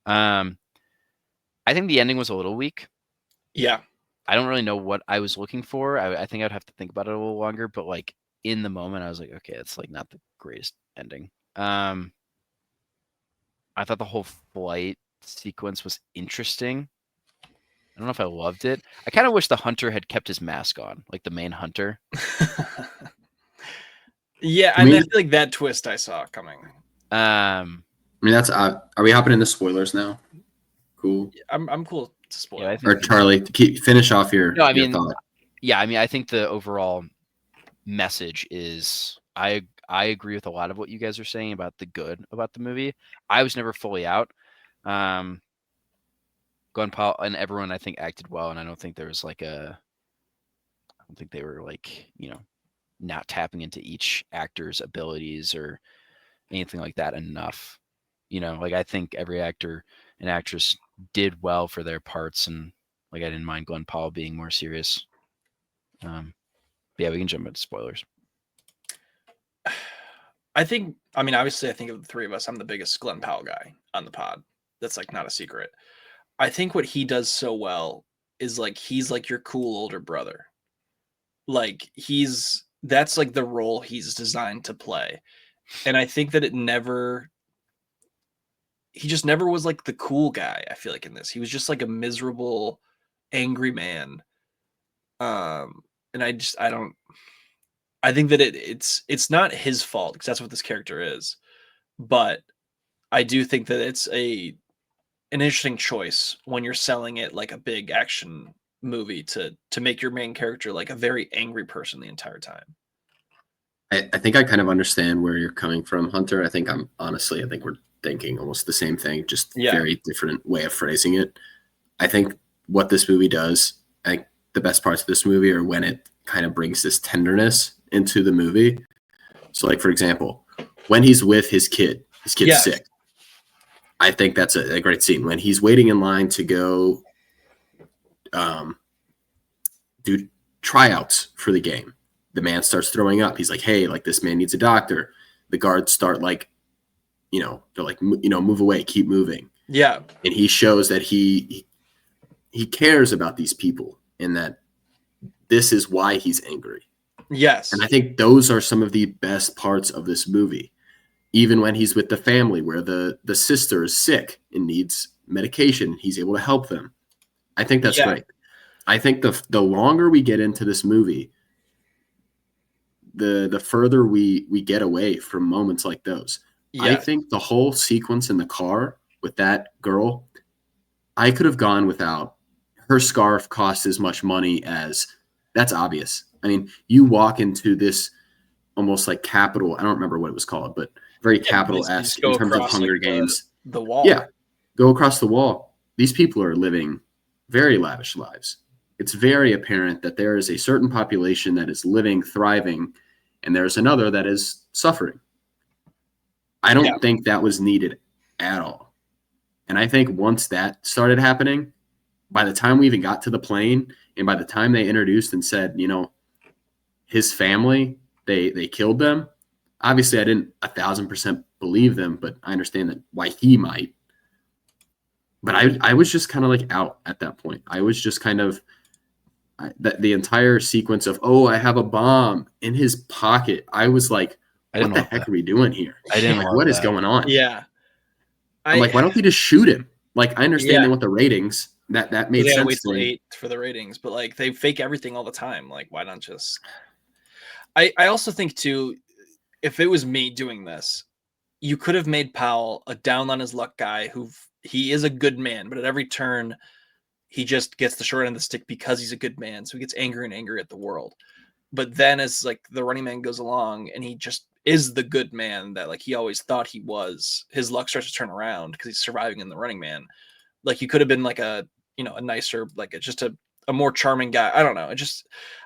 [SPEAKER 9] I think the ending was a little weak.
[SPEAKER 3] Yeah.
[SPEAKER 9] I don't really know what I was looking for. I think I'd have to think about it a little longer, but like in the moment I was like, okay, it's like not the greatest ending. I thought the whole flight sequence was interesting. I don't know if I loved it. I kind of wish the hunter had kept his mask on, like the main hunter.
[SPEAKER 3] Yeah, I feel like that twist I saw coming.
[SPEAKER 10] I mean, that's are we hopping into spoilers now? Cool.
[SPEAKER 3] I'm cool to spoil.
[SPEAKER 9] Yeah,
[SPEAKER 10] or Charlie, to finish off your thought.
[SPEAKER 9] Yeah, I mean, I think the overall message is I agree with a lot of what you guys are saying about the good about the movie. I was never fully out. Glenn Powell and everyone I think acted well, and I don't think there was like I don't think they were like, not tapping into each actor's abilities or anything like that enough. Like I think every actor and actress did well for their parts, and like I didn't mind Glenn Powell being more serious. Yeah, we can jump into spoilers.
[SPEAKER 3] Obviously I think of the three of us, I'm the biggest Glenn Powell guy on the pod. That's like not a secret. I think what he does so well is like he's like your cool older brother. Like that's like the role he's designed to play. And I think that he just never was like the cool guy, I feel like in this. He was just like a miserable, angry man. And I think that it's not his fault because that's what this character is. But I do think that it's an interesting choice when you're selling it like a big action movie to make your main character like a very angry person the entire time.
[SPEAKER 10] I think I kind of understand where you're coming from, Hunter. I think we're thinking almost the same thing, just very different way of phrasing it. I think what this movie does, I think the best parts of this movie are when it kind of brings this tenderness into the movie. So like, for example, when he's with his kid's sick. I think that's a great scene when he's waiting in line to go do tryouts for the game. The man starts throwing up. He's like, hey, like this man needs a doctor. The guards start like, they're like, move away, keep moving.
[SPEAKER 3] Yeah.
[SPEAKER 10] And he shows that he cares about these people and that this is why he's angry.
[SPEAKER 3] Yes.
[SPEAKER 10] And I think those are some of the best parts of this movie. Even when he's with the family where the sister is sick and needs medication, he's able to help them. I think that's great. I think the longer we get into this movie, the further we get away from moments like those. Yeah. I think the whole sequence in the car with that girl, I could have gone without. Her scarf cost as much money as, that's obvious. I mean, you walk into this almost like Capitol, I don't remember what it was called, but very Capitol-esque in terms of Hunger Games.
[SPEAKER 3] The wall.
[SPEAKER 10] Yeah, go across the wall. These people are living very lavish lives. It's very apparent that there is a certain population that is living, thriving, and there's another that is suffering. I don't think that was needed at all. And I think once that started happening, by the time we even got to the plane and by the time they introduced and said, his family, they killed them. Obviously, I didn't 1,000% believe them, but I understand that why he might. But I was just kind of like out at that point. I was just kind of the entire sequence of, I have a bomb in his pocket. I was like, what the heck are we doing here?
[SPEAKER 9] I didn't
[SPEAKER 10] like,
[SPEAKER 9] love
[SPEAKER 10] what
[SPEAKER 9] that.
[SPEAKER 10] is going on?
[SPEAKER 3] Yeah.
[SPEAKER 10] I'm like, why don't they just shoot him? Like, I understand they want the ratings. That made sense.
[SPEAKER 3] Wait till 8 for the ratings, but like they fake everything all the time. Like, why not just? I also think too, if it was me doing this, you could have made Powell a down on his luck guy who he is a good man, but at every turn he just gets the short end of the stick because he's a good man. So he gets angry and angry at the world. But then as like the running man goes along and he just is the good man that like he always thought he was, his luck starts to turn around because he's surviving in the running man. Like he could have been like a nicer, like just a more charming guy. I don't know.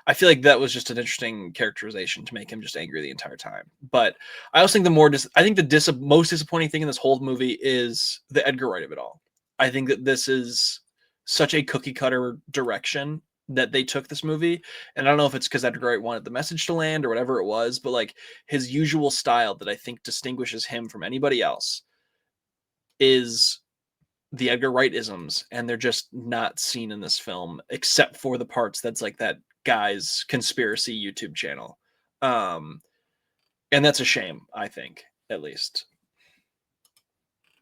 [SPEAKER 3] I feel like that was just an interesting characterization to make him just angry the entire time. But I also think the most disappointing thing in this whole movie is the Edgar Wright of it all. I think that this is such a cookie cutter direction that they took this movie. And I don't know if it's because Edgar Wright wanted the message to land or whatever it was, but like his usual style that I think distinguishes him from anybody else is the Edgar Wright isms, and they're just not seen in this film except for the parts that's like that guy's conspiracy YouTube channel. And that's a shame, I think, at least.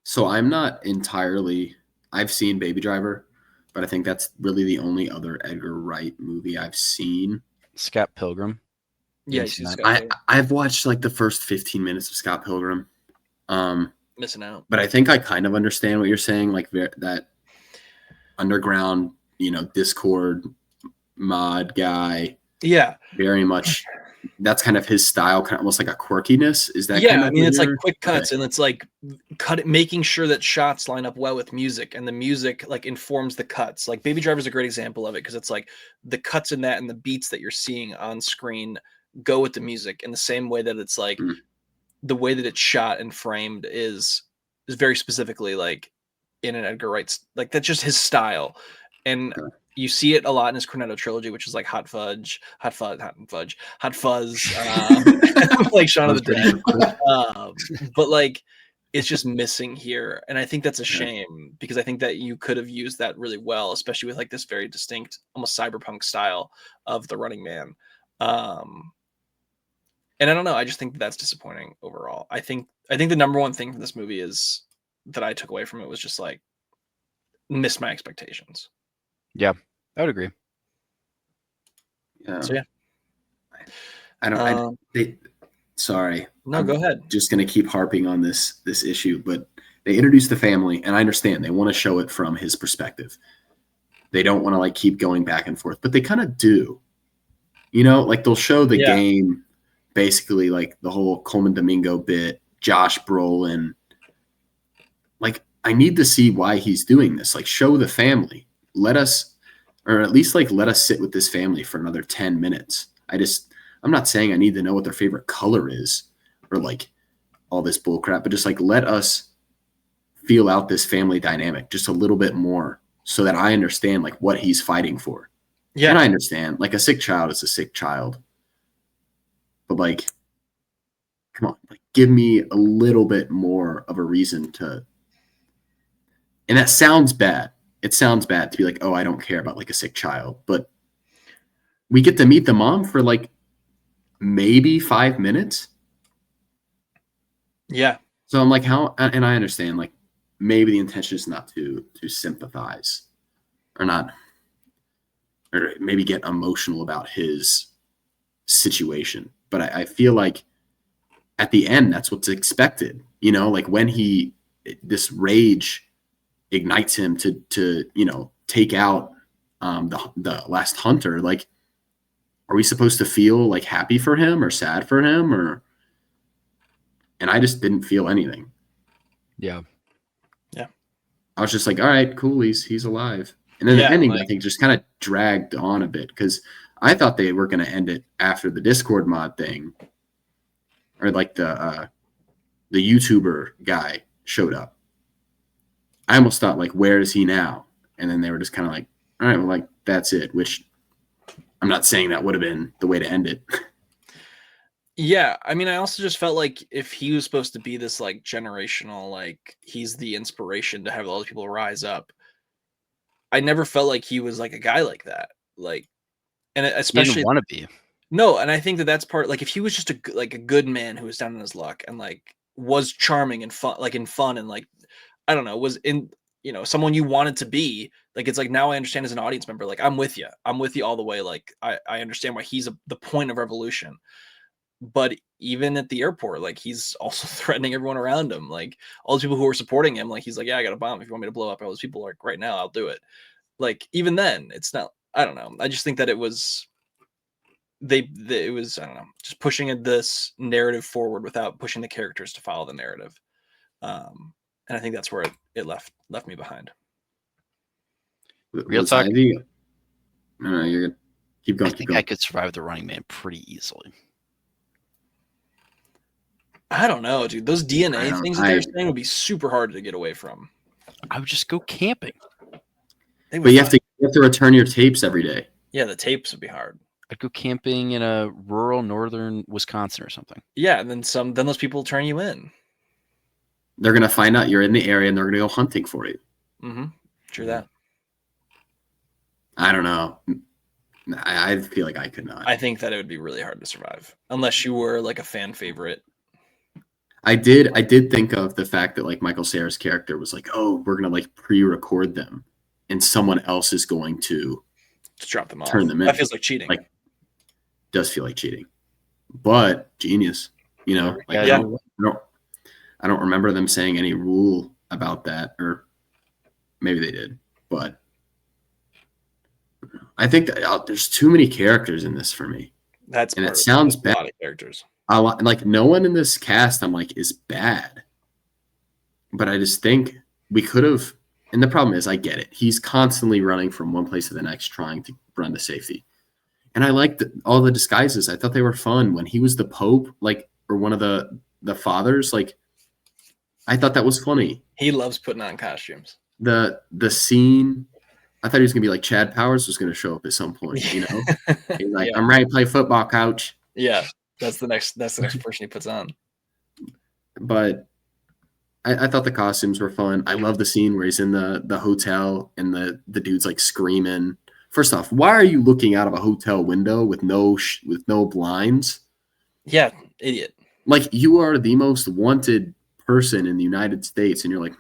[SPEAKER 10] So I'm not entirely, I've seen Baby Driver, but I think that's really the only other Edgar Wright movie I've seen.
[SPEAKER 9] Scott Pilgrim.
[SPEAKER 3] Yeah,
[SPEAKER 10] I've watched like the first 15 minutes of Scott Pilgrim.
[SPEAKER 3] Missing out.
[SPEAKER 10] But I think I kind of understand what you're saying, like that underground, Discord mod guy.
[SPEAKER 3] Yeah.
[SPEAKER 10] Very much. That's kind of his style, kind of almost like a quirkiness. Is that?
[SPEAKER 3] Yeah, I mean, it's like quick cuts, and it's like making sure that shots line up well with music, and the music like informs the cuts. Like Baby Driver is a great example of it because it's like the cuts in that and the beats that you're seeing on screen go with the music in the same way that it's like the way that it's shot and framed is very specifically like in an Edgar Wright's, like that's just his style. And you see it a lot in his Cornetto trilogy, which is like Hot Fuzz, like Shaun of the Dead. But like it's just missing here. And I think that's a shame because I think that you could have used that really well, especially with like this very distinct, almost cyberpunk style of the Running Man. And I don't know. I just think that's disappointing overall. I think the number one thing from this movie is that I took away from it was just like missed my expectations.
[SPEAKER 9] Yeah, I would agree.
[SPEAKER 3] So yeah,
[SPEAKER 10] sorry.
[SPEAKER 3] No, go ahead.
[SPEAKER 10] Just gonna keep harping on this issue, but they introduced the family, and I understand they want to show it from his perspective. They don't want to like keep going back and forth, but they kind of do. Like they'll show the game. Basically, like the whole Coleman Domingo bit, Josh Brolin. Like, I need to see why he's doing this. Like, show the family. Let us sit with this family for another 10 minutes. I'm not saying I need to know what their favorite color is or like all this bull crap, but just like let us feel out this family dynamic just a little bit more so that I understand like what he's fighting for.
[SPEAKER 3] Yeah.
[SPEAKER 10] And I understand, like, a sick child is a sick child. But, like, come on, like, give me a little bit more of a reason to. And that sounds bad. It sounds bad to be like, oh, I don't care about, like, a sick child. But we get to meet the mom for, like, maybe 5 minutes.
[SPEAKER 3] Yeah.
[SPEAKER 10] So I'm like, how? And I understand, like, maybe the intention is not to sympathize or not, or maybe get emotional about his situation. But I feel like at the end, that's what's expected. You know, like when this rage ignites him to take out the last hunter. Like, are we supposed to feel like happy for him or sad for him or? And I just didn't feel anything.
[SPEAKER 9] Yeah.
[SPEAKER 10] I was just like, all right, cool, he's alive. And then the ending,
[SPEAKER 3] like,
[SPEAKER 10] I think, just kind of dragged on a bit because I thought they were going to end it after the Discord mod thing, or like the YouTuber guy showed up. I almost thought, like, where is he now? And then they were just kind of like, all right, well, like, that's it. Which I'm not saying that would have been the way to end it.
[SPEAKER 3] Yeah, I mean, I also just felt like if he was supposed to be this like generational, like he's the inspiration to have all these people rise up. I never felt like he was like a guy like that. Like, and
[SPEAKER 9] He
[SPEAKER 3] especially
[SPEAKER 9] didn't want to be.
[SPEAKER 3] no, and I think that that's part. Like, if he was just a good man who was down in his luck and like was charming and fun, like in fun and like I don't know, was in someone you wanted to be. Like, it's like now I understand as an audience member. Like, I'm with you all the way. Like, I understand why he's the point of revolution. But even at the airport, like he's also threatening everyone around him. Like all those people who are supporting him, like he's like, yeah, I got a bomb. If you want me to blow up all those people, like right now, I'll do it. Like even then, it's not. I don't know. I just think that it was it was I don't know, just pushing this narrative forward without pushing the characters to follow the narrative. And I think that's where it left me behind.
[SPEAKER 9] Real talk.
[SPEAKER 10] No, you're good. Keep going.
[SPEAKER 9] I think I could survive the Running Man pretty easily.
[SPEAKER 3] I don't know, dude. Those DNA things that they're saying would be super hard to get away from.
[SPEAKER 9] I would just go camping.
[SPEAKER 10] But you have to return your tapes every day.
[SPEAKER 3] Yeah, the tapes would be hard.
[SPEAKER 9] I'd go camping in a rural northern Wisconsin or something.
[SPEAKER 3] Yeah, and then those people turn you in.
[SPEAKER 10] They're gonna find out you're in the area and they're gonna go hunting for you.
[SPEAKER 3] Mm-hmm. True that.
[SPEAKER 10] I don't know. I feel like I could not.
[SPEAKER 3] I think that it would be really hard to survive unless you were like a fan favorite.
[SPEAKER 10] I did think of the fact that like Michael Cera's character was like, oh, we're gonna like pre-record them, and someone else is going to
[SPEAKER 3] drop them off.
[SPEAKER 10] Turn them in.
[SPEAKER 3] That feels like cheating.
[SPEAKER 10] Like, does feel like cheating, but genius. Like,
[SPEAKER 3] yeah.
[SPEAKER 10] I don't remember them saying any rule about that, or maybe they did, but I think that there's too many characters in this for me.
[SPEAKER 3] And
[SPEAKER 10] it sounds bad.
[SPEAKER 3] A lot of characters.
[SPEAKER 10] A lot, like no one in this cast I'm like is bad, but I just think we could have. And the problem is, I get it. He's constantly running from one place to the next, trying to run to safety. And I liked all the disguises. I thought they were fun when he was the Pope, like, or one of the fathers. Like, I thought that was funny.
[SPEAKER 3] He loves putting on costumes.
[SPEAKER 10] The scene. I thought he was gonna be like Chad Powers was gonna show up at some point. He's like, I'm ready to play football, coach.
[SPEAKER 3] Yeah. That's the next person he puts on.
[SPEAKER 10] But I thought the costumes were fun. I love the scene where he's in the hotel and the dude's like screaming. First off, why are you looking out of a hotel window with no blinds?
[SPEAKER 3] Yeah, idiot.
[SPEAKER 10] Like, you are the most wanted person in the United States, and you're like,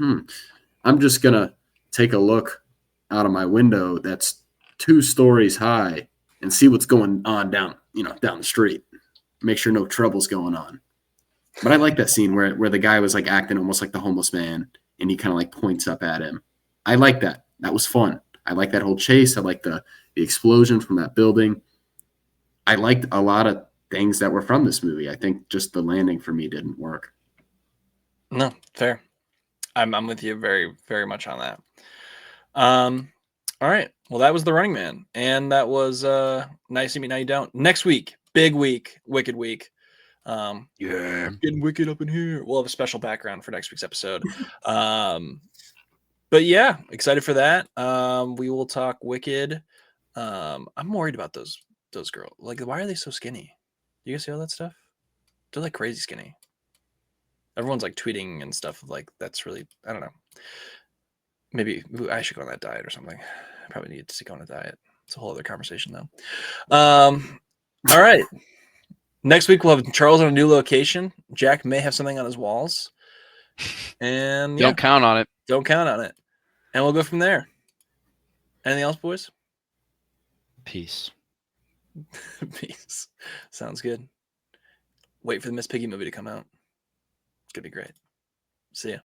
[SPEAKER 10] I'm just gonna take a look out of my window that's 2 stories high and see what's going on down the street. Make sure no trouble's going on. But I like that scene where the guy was like acting almost like the homeless man, and he kind of like points up at him. I like that. That was fun. I like that whole chase. I like the explosion from that building. I liked a lot of things that were from this movie. I think just the landing for me didn't work.
[SPEAKER 3] No, fair. I'm with you very, very much on that. All right. Well, that was The Running Man, and that was Nice to Meet Now You Don't. Next week, big week, wicked week.
[SPEAKER 9] Yeah,
[SPEAKER 3] getting wicked up in here. We'll have a special background for next week's episode. But yeah, excited for that. We will talk Wicked I'm worried about those girls. Like, why are they so skinny? You guys see all that stuff? They're like crazy skinny. Everyone's like tweeting and stuff like that's really, I don't know. Maybe I should go on that diet or something. I probably need to go on a diet. It's a whole other conversation though. All right. Next week we'll have Charles on a new location. Jack may have something on his walls. And
[SPEAKER 9] Don't count on it.
[SPEAKER 3] Don't count on it. And we'll go from there. Anything else, boys?
[SPEAKER 9] Peace.
[SPEAKER 3] Peace. Sounds good. Wait for the Miss Piggy movie to come out. It's gonna be great. See ya.